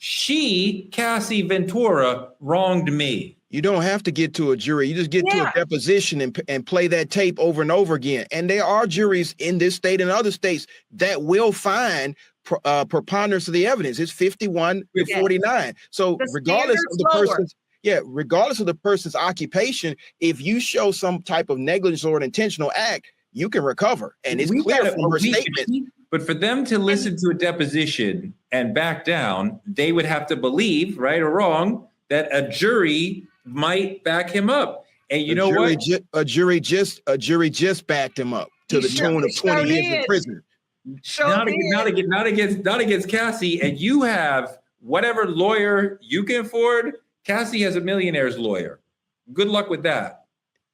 Cassie Ventura wronged me? You don't have to get to a jury. You just get to a deposition and play that tape over and over again. And there are juries in this state and other states that will find preponderance of the evidence. It's 51 to 49. So regardless of the person's occupation, if you show some type of negligence or an intentional act, you can recover. And it's clear from her statement. But for them to listen to a deposition and back down, they would have to believe, right or wrong, that a jury might back him up. And you know what? A jury just backed him up to the tune of 20 years in prison. Not against Cassie. And you have whatever lawyer you can afford. Cassie has a millionaire's lawyer. Good luck with that.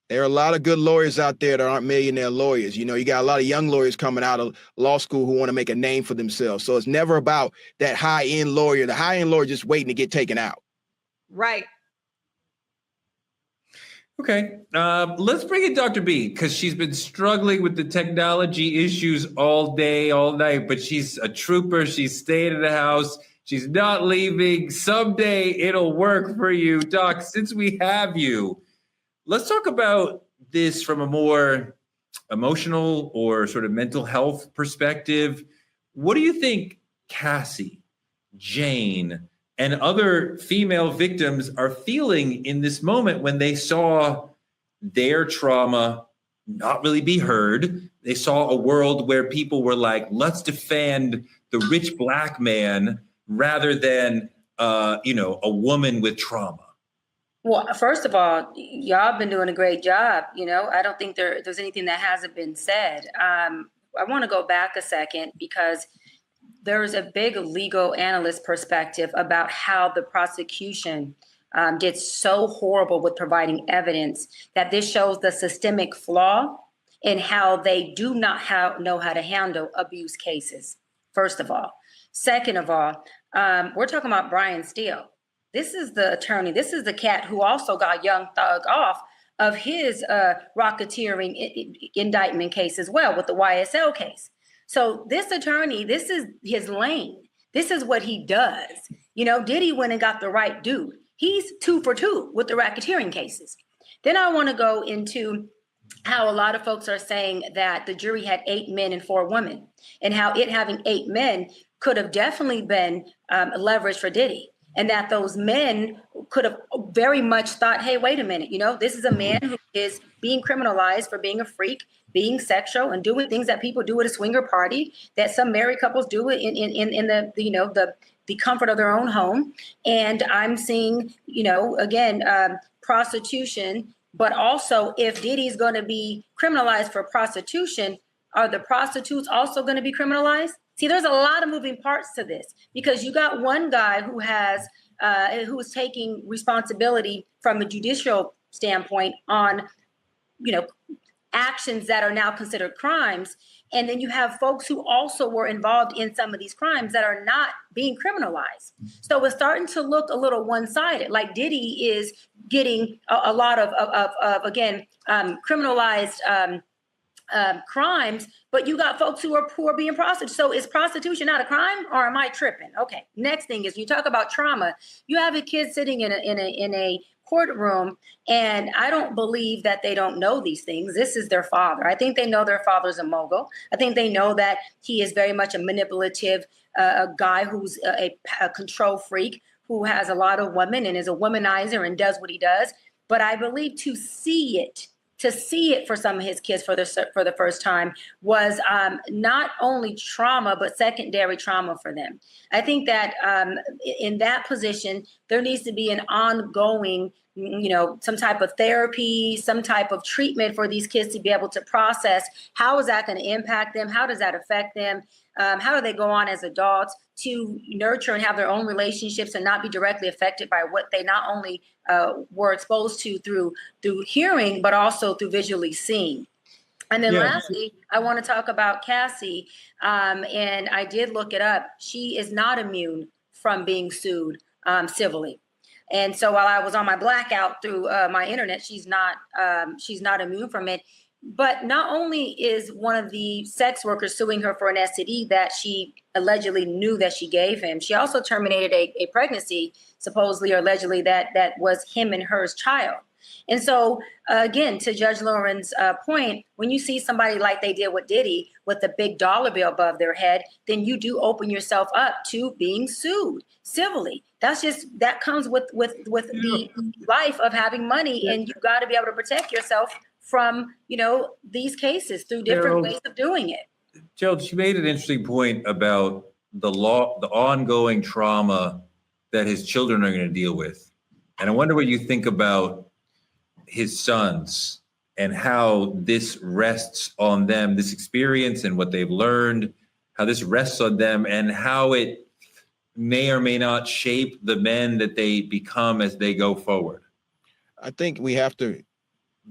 There are a lot of good lawyers out there that aren't millionaire lawyers. You got a lot of young lawyers coming out of law school who want to make a name for themselves. So it's never about that high-end lawyer. The high-end lawyer just waiting to get taken out. Right. Okay, let's bring in Dr. B, because she's been struggling with the technology issues all day, all night, but she's a trooper. She's staying in the house. She's not leaving. Someday it'll work for you. Doc, since we have you, let's talk about this from a more emotional or sort of mental health perspective. What do you think Cassie, Jane, and other female victims are feeling in this moment when they saw their trauma not really be heard? They saw a world where people were like, let's defend the rich black man rather than a woman with trauma? Well, first of all, y'all have been doing a great job. I don't think there's anything that hasn't been said. I want to go back a second because there's a big legal analyst perspective about how the prosecution did so horrible with providing evidence that this shows the systemic flaw in how they do not know how to handle abuse cases, first of all. Second of all, we're talking about Brian Steele. This is the attorney. This is the cat who also got Young Thug off of his racketeering indictment case as well with the YSL case. So this attorney, this is his lane. This is what he does. Diddy went and got the right dude. He's 2 for 2 with the racketeering cases. Then I want to go into how a lot of folks are saying that the jury had 8 men and 4 women, and how it having 8 men could have definitely been leverage for Diddy. And that those men could have very much thought, hey, wait a minute, this is a man who is being criminalized for being a freak, being sexual, and doing things that people do at a swinger party, that some married couples do it in the comfort of their own home. And I'm seeing, prostitution, but also if Diddy's going to be criminalized for prostitution, are the prostitutes also going to be criminalized? See, there's a lot of moving parts to this because you got one guy who is taking responsibility from a judicial standpoint on, actions that are now considered crimes. And then you have folks who also were involved in some of these crimes that are not being criminalized. So it's starting to look a little one-sided, like Diddy is getting a lot of criminalized crimes, but you got folks who are being prostitutes. So is prostitution not a crime, or am I tripping? Okay. Next thing is, you talk about trauma. You have a kid sitting in a courtroom, and I don't believe that they don't know these things. This is their father. I think they know their father's a mogul. I think they know that he is very much a manipulative a guy who's a control freak, who has a lot of women and is a womanizer and does what he does. But I believe to see it for some of his kids for the first time was not only trauma, but secondary trauma for them. I think that in that position, there needs to be an ongoing, some type of therapy, some type of treatment for these kids to be able to process how is that going to impact them? How does that affect them? How do they go on as adults to nurture and have their own relationships and not be directly affected by what they not only were exposed to through hearing, but also through visually seeing. And then lastly, I want to talk about Cassie. And I did look it up. She is not immune from being sued civilly. And so while I was on my blackout through my internet, she's not immune from it. But not only is one of the sex workers suing her for an STD that she allegedly knew that she gave him, she also terminated a pregnancy, supposedly or allegedly, that was him and her's child. And so, again, to Judge Lauren's point, when you see somebody like they did with Diddy with a big dollar bill above their head, then you do open yourself up to being sued civilly. That comes with the life of having money, and you've got to be able to protect yourself from, these cases through different ways of doing it. Gerald, she made an interesting point about the ongoing trauma that his children are going to deal with. And I wonder what you think about his sons and how this rests on them, this experience and what they've learned, how this rests on them and how it may or may not shape the men that they become as they go forward. I think we have to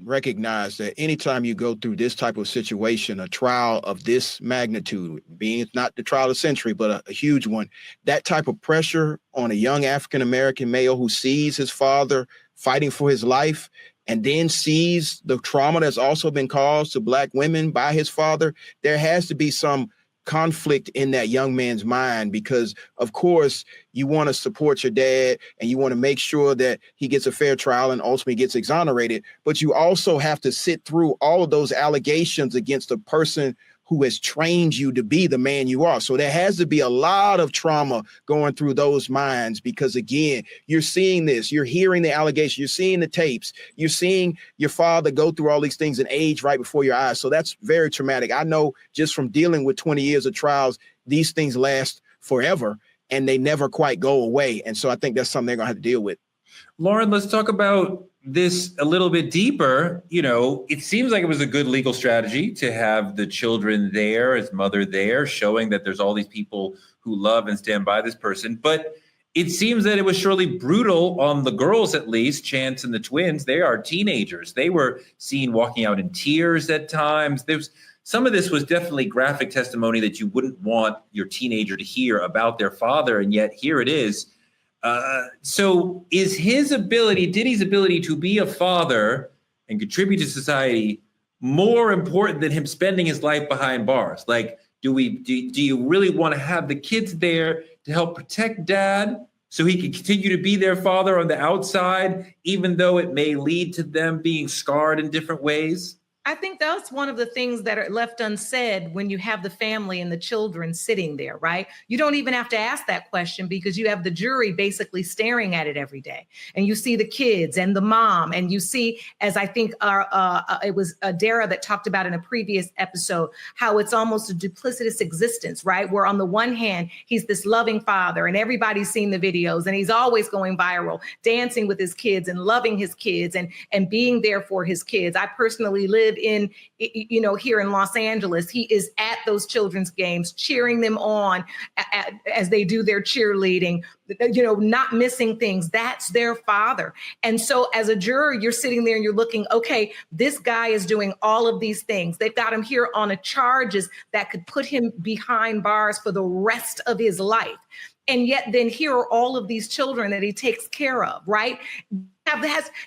recognize that anytime you go through this type of situation, a trial of this magnitude, being not the trial of the century, but a huge one, that type of pressure on a young African-American male who sees his father fighting for his life and then sees the trauma that's also been caused to Black women by his father, there has to be some conflict in that young man's mind, because of course you want to support your dad and you want to make sure that he gets a fair trial and ultimately gets exonerated, but you also have to sit through all of those allegations against a person who has trained you to be the man you are. So there has to be a lot of trauma going through those minds, because again, you're seeing this, you're hearing the allegations, you're seeing the tapes, you're seeing your father go through all these things and age right before your eyes. So that's very traumatic. I know just from dealing with 20 years of trials, these things last forever. and they never quite go away. And so I think that's something they're gonna have to deal with. Lauren, let's talk about this a little bit deeper. You know, it seems like it was a good legal strategy to have the children there, his mother there, showing that there's all these people who love and stand by this person. But it seems that it was surely brutal on the girls, at least, Chance and the twins. They are teenagers. They were seen walking out in tears at times. Some of this was definitely graphic testimony that you wouldn't want your teenager to hear about their father, and yet here it is. So is Diddy's ability to be a father and contribute to society more important than him spending his life behind bars? Like, do you really want to have the kids there to help protect dad so he can continue to be their father on the outside, even though it may lead to them being scarred in different ways? I think that's one of the things that are left unsaid when you have the family and the children sitting there, right? You don't even have to ask that question because you have the jury basically staring at it every day. And you see the kids and the mom, and you see, as I think it was Dara that talked about in a previous episode, how it's almost a duplicitous existence, right? Where on the one hand, he's this loving father and everybody's seen the videos and he's always going viral, dancing with his kids and loving his kids and being there for his kids. I personally live in, here in Los Angeles. He is at those children's games, cheering them on as they do their cheerleading, not missing things. That's their father. And so as a juror, you're sitting there and you're looking, okay, this guy is doing all of these things. They've got him here on charges that could put him behind bars for the rest of his life. And yet then here are all of these children that he takes care of, right?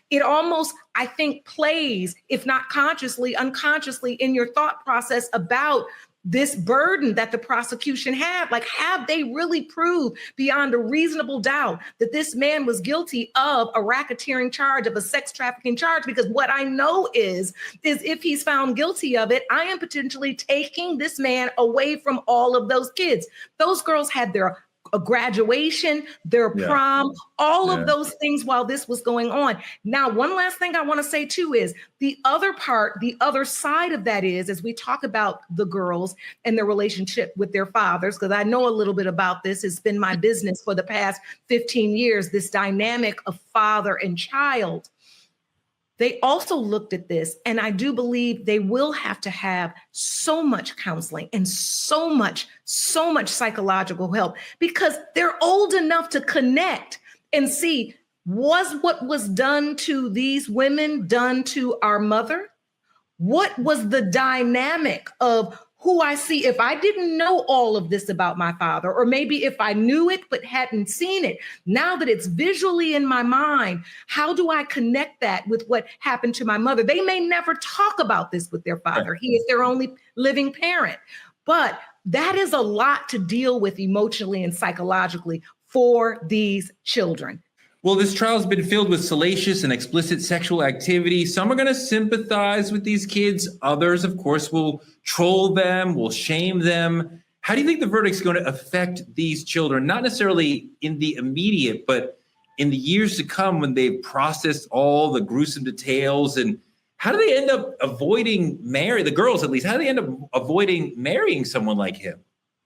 It almost, I think, plays, if not consciously, unconsciously in your thought process about this burden that the prosecution had. Like, have they really proved beyond a reasonable doubt that this man was guilty of a racketeering charge, of a sex trafficking charge? Because what I know is if he's found guilty of it, I am potentially taking this man away from all of those kids. Those girls had their graduation, their prom, all of those things while this was going on. Now, one last thing I want to say too is the other side of that is, as we talk about the girls and their relationship with their fathers, because I know a little bit about this, it's been my business for the past 15 years, this dynamic of father and child. They also looked at this, and I do believe they will have to have so much counseling and so much psychological help, because they're old enough to connect and see, was what was done to these women done to our mother? What was the dynamic of who I see if I didn't know all of this about my father, or maybe if I knew it but hadn't seen it? Now that it's visually in my mind, how do I connect that with what happened to my mother? They may never talk about this with their father. He is their only living parent. But that is a lot to deal with emotionally and psychologically for these children. Well, this trial has been filled with salacious and explicit sexual activity. Some are going to sympathize with these kids. Others, of course, will troll them, will shame them. How do you think the verdict's going to affect these children? Not necessarily in the immediate, but in the years to come when they've processed all the gruesome details. And how do they end up avoiding the girls at least, how do they end up avoiding marrying someone like him?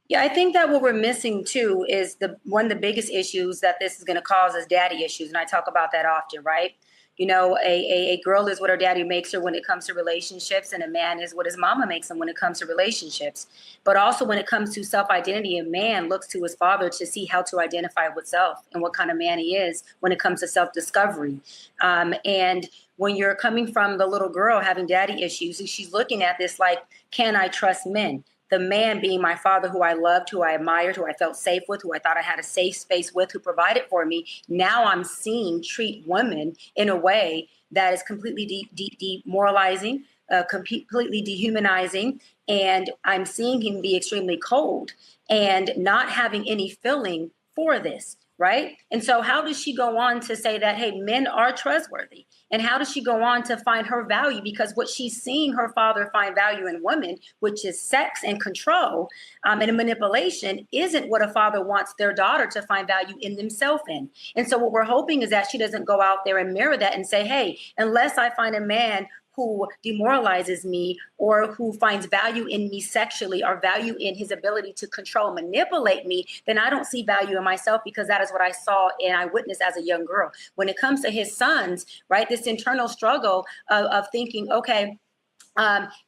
Yeah, I think that what we're missing too is one of the biggest issues that this is going to cause is daddy issues. And I talk about that often, right? A girl is what her daddy makes her when it comes to relationships, and a man is what his mama makes him when it comes to relationships. But also when it comes to self-identity, a man looks to his father to see how to identify with self and what kind of man he is when it comes to self-discovery. And when you're coming from the little girl having daddy issues, she's looking at this like, can I trust men? The man being my father, who I loved, who I admired, who I felt safe with, who I thought I had a safe space with, who provided for me. Now I'm seeing treat women in a way that is completely demoralizing, completely dehumanizing. And I'm seeing him be extremely cold and not having any feeling for this, right? And so how does she go on to say that, hey, men are trustworthy? And how does she go on to find her value? Because what she's seeing her father find value in women, which is sex and control and manipulation, isn't what a father wants their daughter to find value in themselves in. And so what we're hoping is that she doesn't go out there and mirror that and say, hey, unless I find a man who demoralizes me or who finds value in me sexually or value in his ability to control, manipulate me, then I don't see value in myself, because that is what I saw and I witnessed as a young girl. When it comes to his sons, right, this internal struggle of thinking, okay,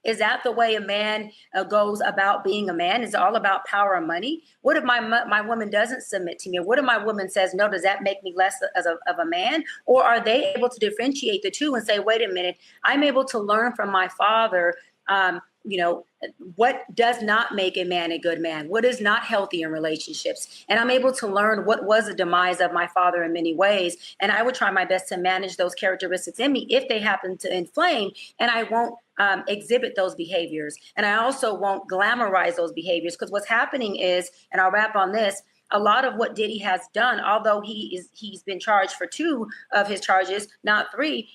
is that the way a man goes about being a man? Is it all about power and money? What if my woman doesn't submit to me? What if my woman says no? Does that make me less of a man? Or are they able to differentiate the two and say, wait a minute, I'm able to learn from my father, what does not make a man a good man? What is not healthy in relationships? And I'm able to learn what was the demise of my father in many ways. And I would try my best to manage those characteristics in me if they happen to inflame, and I won't exhibit those behaviors. And I also won't glamorize those behaviors, because what's happening is, and I'll wrap on this, a lot of what Diddy has done, although he's been charged for 2 of his charges, not 3,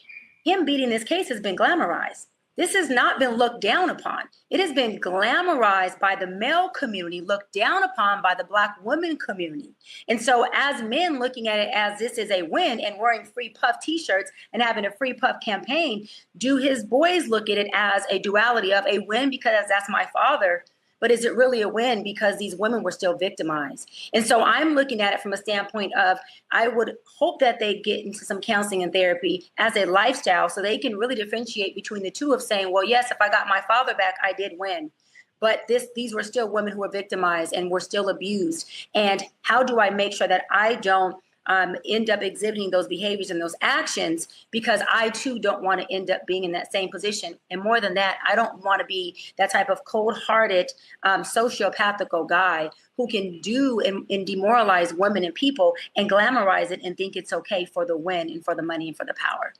him beating this case has been glamorized. This has not been looked down upon. It has been glamorized by the male community, looked down upon by the Black women community. And so as men looking at it as this is a win and wearing free puff t-shirts and having a free puff campaign, do his boys look at it as a duality of a win because that's my father, but is it really a win because these women were still victimized? And so I'm looking at it from a standpoint of, I would hope that they get into some counseling and therapy as a lifestyle so they can really differentiate between the two of saying, well, yes, if I got my father back, I did win. But these were still women who were victimized and were still abused. And how do I make sure that I don't end up exhibiting those behaviors and those actions, because I too don't want to end up being in that same position. And more than that, I don't want to be that type of cold-hearted, sociopathical guy who can do and demoralize women and people and glamorize it and think it's okay for the win and for the money and for the power.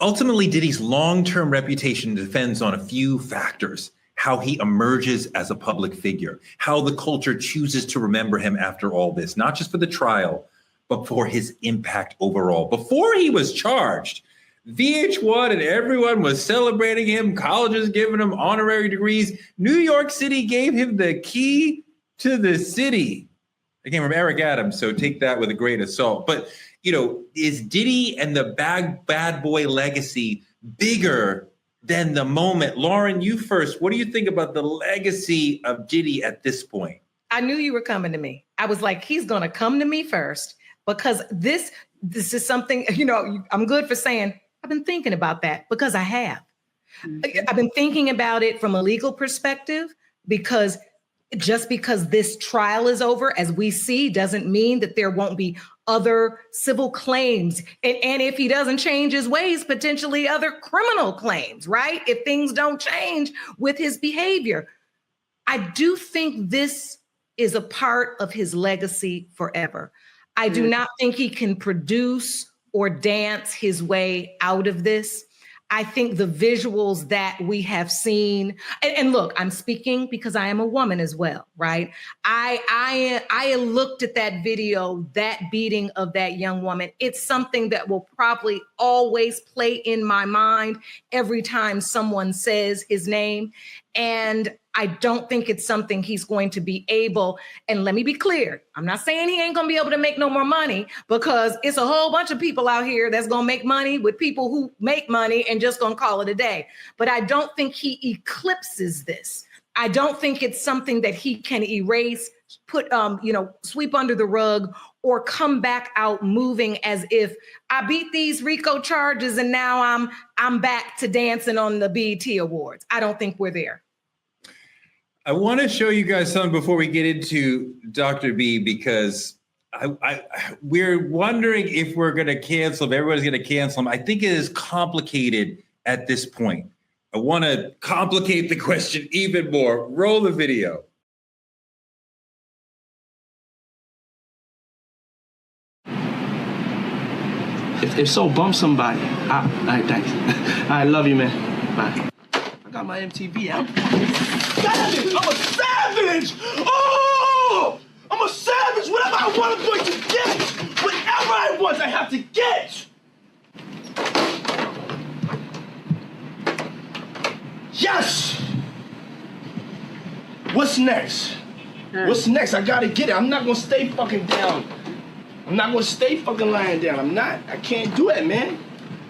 Ultimately, Diddy's long-term reputation depends on a few factors: how he emerges as a public figure, how the culture chooses to remember him after all this, not just for the trial, but for his impact overall. Before he was charged, VH1 and everyone was celebrating him, colleges giving him honorary degrees. New York City gave him the key to the city. It came from Eric Adams, so take that with a grain of salt. But, is Diddy and the bad boy legacy bigger than the moment? Lauren, you first. What do you think about the legacy of Diddy at this point? I knew you were coming to me. I was like, he's going to come to me first, because this is something, I'm good for saying, I've been thinking about that, because I have. Mm-hmm. I've been thinking about it from a legal perspective, because just because this trial is over, as we see, doesn't mean that there won't be other civil claims. And if he doesn't change his ways, potentially other criminal claims, right? If things don't change with his behavior. I do think this is a part of his legacy forever. I do not think he can produce or dance his way out of this. I think the visuals that we have seen, and look, I'm speaking because I am a woman as well, right? I looked at that video, that beating of that young woman. It's something that will probably always play in my mind every time someone says his name. And I don't think it's something he's going to be able, and let me be clear, I'm not saying he ain't gonna be able to make no more money, because it's a whole bunch of people out here that's gonna make money with people who make money and just gonna call it a day. But I don't think he eclipses this. I don't think it's something that he can erase, put, sweep under the rug, or come back out moving as if I beat these RICO charges and now I'm back to dancing on the BET Awards. I don't think we're there. I want to show you guys something before we get into Dr. B, because we're wondering if we're going to cancel, if everybody's going to cancel him. I think it is complicated at this point. I want to complicate the question even more. Roll the video. If so, bump somebody. All right, thanks. I love you, man. Bye. I got my MTV out. Savage! I'm a savage! Oh! I'm a savage! Whatever I want, I'm going to get! Whatever I want, I have to get! Yes! What's next? What's next? I gotta get it. I'm not gonna stay fucking down. I'm not gonna stay fucking lying down. I'm not. I can't do that, man.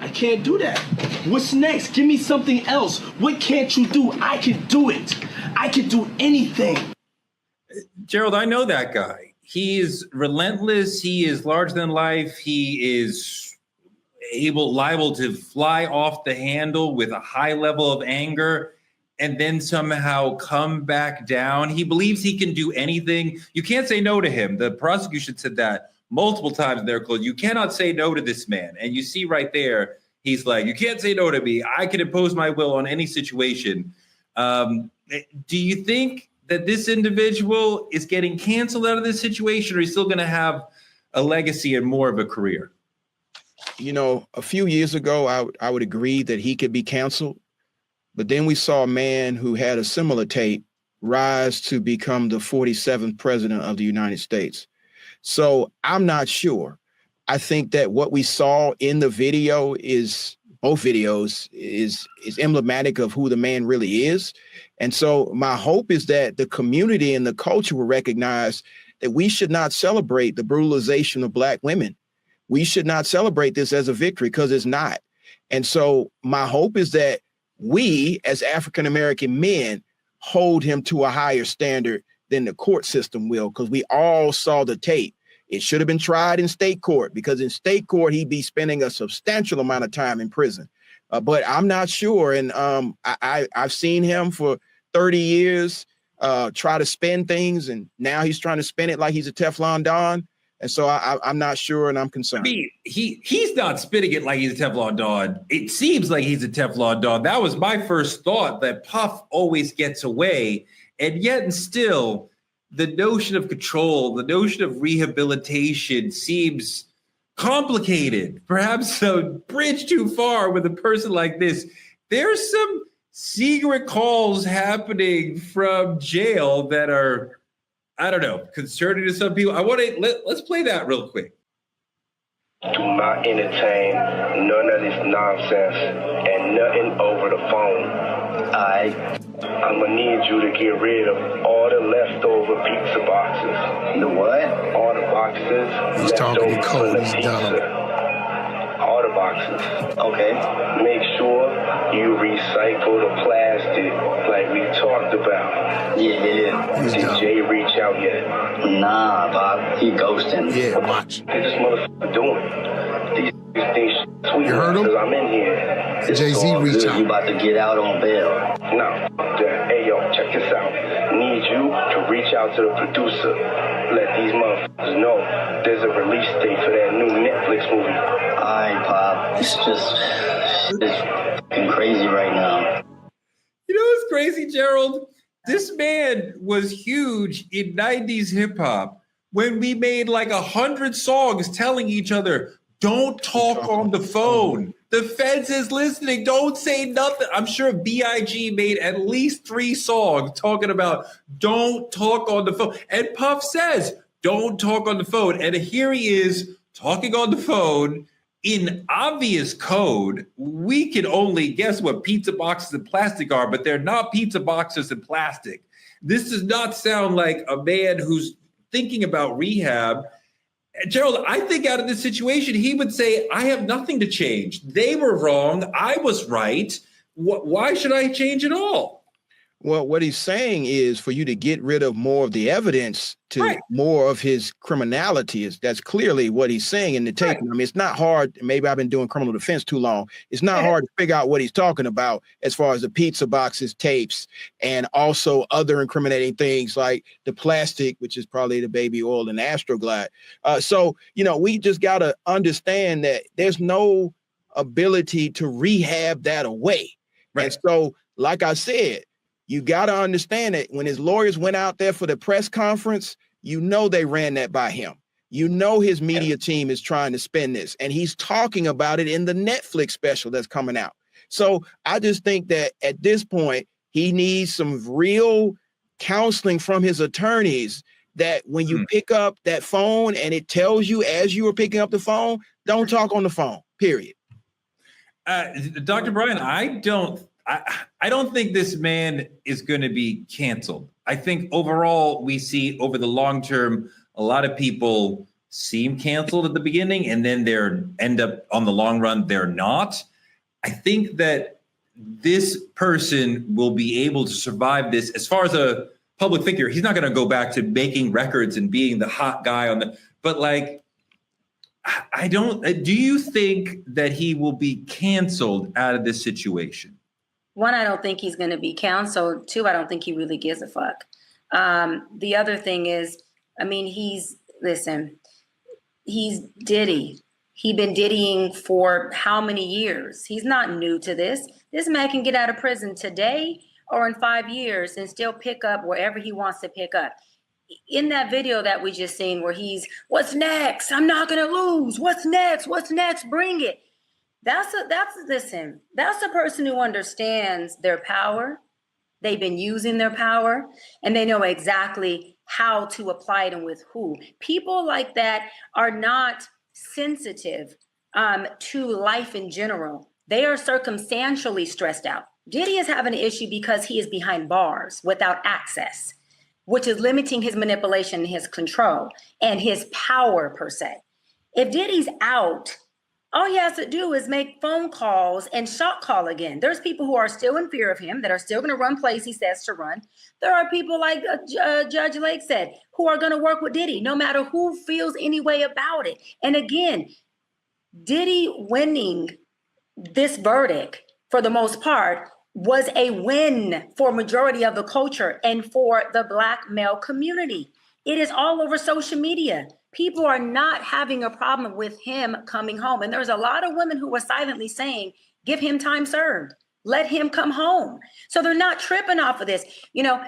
I can't do that. What's next? Give me something else. What can't you do? I can do it. I can do anything. Gerald, I know that guy. He is relentless. He is larger than life. He is liable to fly off the handle with a high level of anger and then somehow come back down. He believes he can do anything. You can't say no to him. The prosecution said that multiple times in their close. You cannot say no to this man. And you see right there, he's like, you can't say no to me. I can impose my will on any situation. Do you think that this individual is getting canceled out of this situation, or is he still going to have a legacy and more of a career? You know, a few years ago, I would agree that he could be canceled. But then we saw a man who had a similar tape rise to become the 47th president of the United States. So I'm not sure. I think that what we saw in the video both videos is emblematic of who the man really is. And so my hope is that the community and the culture will recognize that we should not celebrate the brutalization of Black women. We should not celebrate this as a victory, because it's not. And so my hope is that we as African-American men hold him to a higher standard than the court system will, because we all saw the tape. It should have been tried in state court, because in state court, he'd be spending a substantial amount of time in prison. But I'm not sure. And I've seen him for 30 years try to spin things, and now he's trying to spin it like he's a Teflon Don. And so I'm not sure, and I'm concerned. I mean, he's not spinning it like he's a Teflon Don. It seems like he's a Teflon Don. That was my first thought, that Puff always gets away. And yet and still, the notion of control, the notion of rehabilitation seems complicated, perhaps a bridge too far with a person like this. There's some secret calls happening from jail that are, I don't know, concerning to some people. Let's play that real quick. Do not entertain none of this nonsense and nothing over the phone. I'm gonna need you to get rid of all the leftover pizza boxes. The what? All the boxes. He's talking to Cole. He's dumb. All the boxes. Okay. Make sure you recycle the plastic like we talked about. Yeah. Did Jay reach out yet? Nah, Bob. He ghosting. Yeah, watch. What this motherfucker doing? These things sweet. You heard him? Because I'm in here. Jay-Z reach out. You about to get out on bail. No. Hey, yo, check this out. Need you to reach out to the producer. Let these motherfuckers know there's a release date for that new Netflix movie. Alright, Pop. It's fucking crazy right now. You know what's crazy, Gerald? This man was huge in 90s hip hop when we made like 100 songs telling each other, don't talk on the phone. The feds is listening. Don't say nothing. I'm sure B.I.G. made at least 3 songs talking about don't talk on the phone. And Puff says, don't talk on the phone. And here he is talking on the phone in obvious code. We can only guess what pizza boxes and plastic are, but they're not pizza boxes and plastic. This does not sound like a man who's thinking about rehab. Gerald, I think out of this situation, he would say, I have nothing to change. They were wrong. I was right. Why should I change at all? Well, what he's saying is for you to get rid of more of the evidence to more of his criminality. That's clearly what he's saying in the tape. Right. I mean, it's not hard. Maybe I've been doing criminal defense too long. It's not hard to figure out what he's talking about as far as the pizza boxes, tapes, and also other incriminating things like the plastic, which is probably the baby oil and Astroglide. So, we just got to understand that there's no ability to rehab that away. Right. And so, like I said, you got to understand that when his lawyers went out there for the press conference, they ran that by him. His media team is trying to spin this, and he's talking about it in the Netflix special that's coming out. So I just think that at this point, he needs some real counseling from his attorneys that when you pick up that phone and it tells you as you are picking up the phone, don't talk on the phone, period. Dr. Brian, I don't think this man is going to be canceled. I think overall we see over the long term, a lot of people seem canceled at the beginning and then end up on the long run, they're not. I think that this person will be able to survive this. As far as a public figure, he's not going to go back to making records and being the hot guy on the, but like, I don't, do you think that he will be canceled out of this situation? One, I don't think he's going to be canceled. Two, I don't think he really gives a fuck. The other thing is, I mean, he's Diddy. He's been Diddying for how many years? He's not new to this. This man can get out of prison today or in 5 years and still pick up wherever he wants to pick up. In that video that we just seen where he's, what's next? I'm not going to lose. What's next? What's next? Bring it. That's a person who understands their power. They've been using their power and they know exactly how to apply it and with who. People like that are not sensitive to life in general. They are circumstantially stressed out. Diddy is having an issue because he is behind bars without access, which is limiting his manipulation, his control, and his power per se. If Diddy's out, all he has to do is make phone calls and shot call again. There's people who are still in fear of him that are still going to run plays he says to run. There are people like Judge Lake said, who are going to work with Diddy, no matter who feels any way about it. And again, Diddy winning this verdict, for the most part, was a win for majority of the culture and for the Black male community. It is all over social media. People are not having a problem with him coming home. And there's a lot of women who were silently saying, give him time served. Let him come home. So they're not tripping off of this. You know,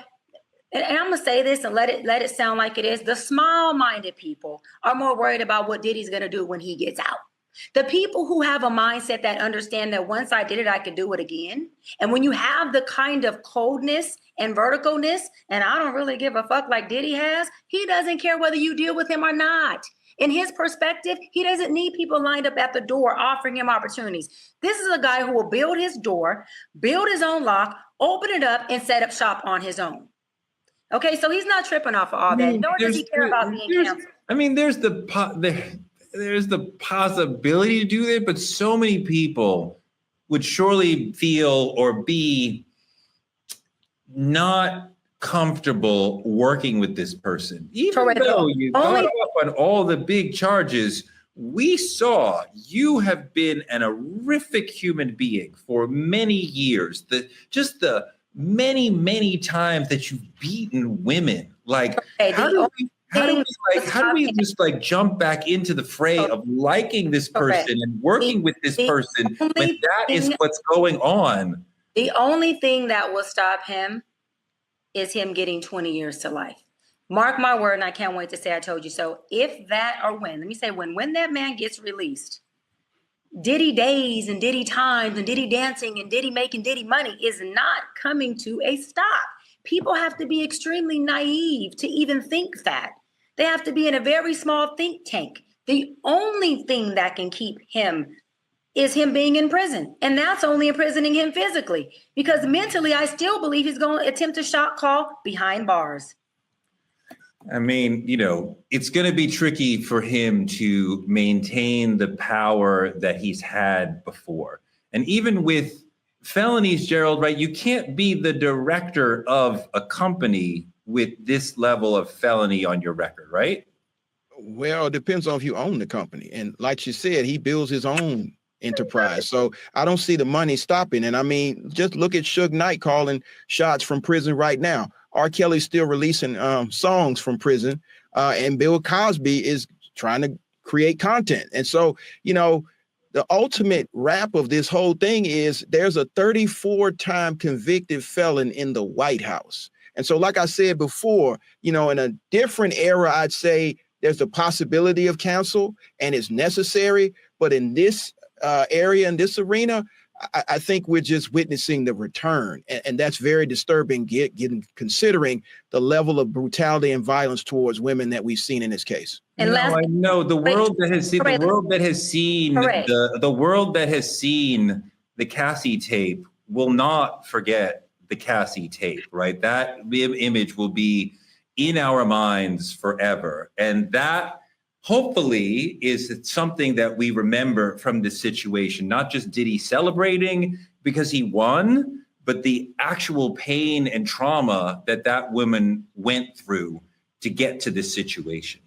and I'm going to say this and let it sound like it is. The small-minded people are more worried about what Diddy's going to do when he gets out. The people who have a mindset that understand that once I did it, I could do it again. And when you have the kind of coldness and verticalness, and I don't really give a fuck like Diddy has, he doesn't care whether you deal with him or not. In his perspective, he doesn't need people lined up at the door offering him opportunities. This is a guy who will build his door, build his own lock, open it up, and set up shop on his own. Okay, so he's not tripping off of all that, nor does he care about being canceled. I mean, there's the possibility to do that, but so many people would surely feel or be not comfortable working with this person. Even though you got up on all the big charges, we saw you have been an horrific human being for many years. The many times that you've beaten women. Like, how do we just like jump back into the fray of liking this person and working with this person when that is what's going on? The only thing that will stop him is him getting 20 years to life. Mark my word, and I can't wait to say I told you so. If that or when, let me say when that man gets released, Diddy days and Diddy times and Diddy dancing and Diddy making Diddy money is not coming to a stop. People have to be extremely naive to even think that. They have to be in a very small think tank. The only thing that can keep him is him being in prison. And that's only imprisoning him physically, because mentally, I still believe he's going to attempt a shot call behind bars. I mean, you know, it's going to be tricky for him to maintain the power that he's had before. And even with felonies, Gerald, right, you can't be the director of a company with this level of felony on your record, right? Well, it depends on if you own the company. And like you said, he builds his own enterprise. So I don't see the money stopping. And I mean, just look at Suge Knight calling shots from prison right now. R. Kelly's still releasing songs from prison, and Bill Cosby is trying to create content. And so, you know, the ultimate wrap of this whole thing is there's a 34-time convicted felon in the White House. And so, like I said before, you know, in a different era, I'd say there's a possibility of cancel and it's necessary. But in this area, in this arena, I think we're just witnessing the return. And that's very disturbing, considering the level of brutality and violence towards women that we've seen in this case. And I know the world that has seen the Cassie tape will not forget the Cassie tape, right? That image will be in our minds forever. And that hopefully is something that we remember from this situation, not just Diddy celebrating because he won, but the actual pain and trauma that that woman went through to get to this situation.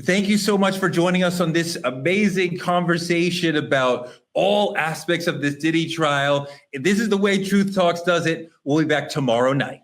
Thank you so much for joining us on this amazing conversation about all aspects of this Diddy trial. This is the way Truth Talks does it. We'll be back tomorrow night.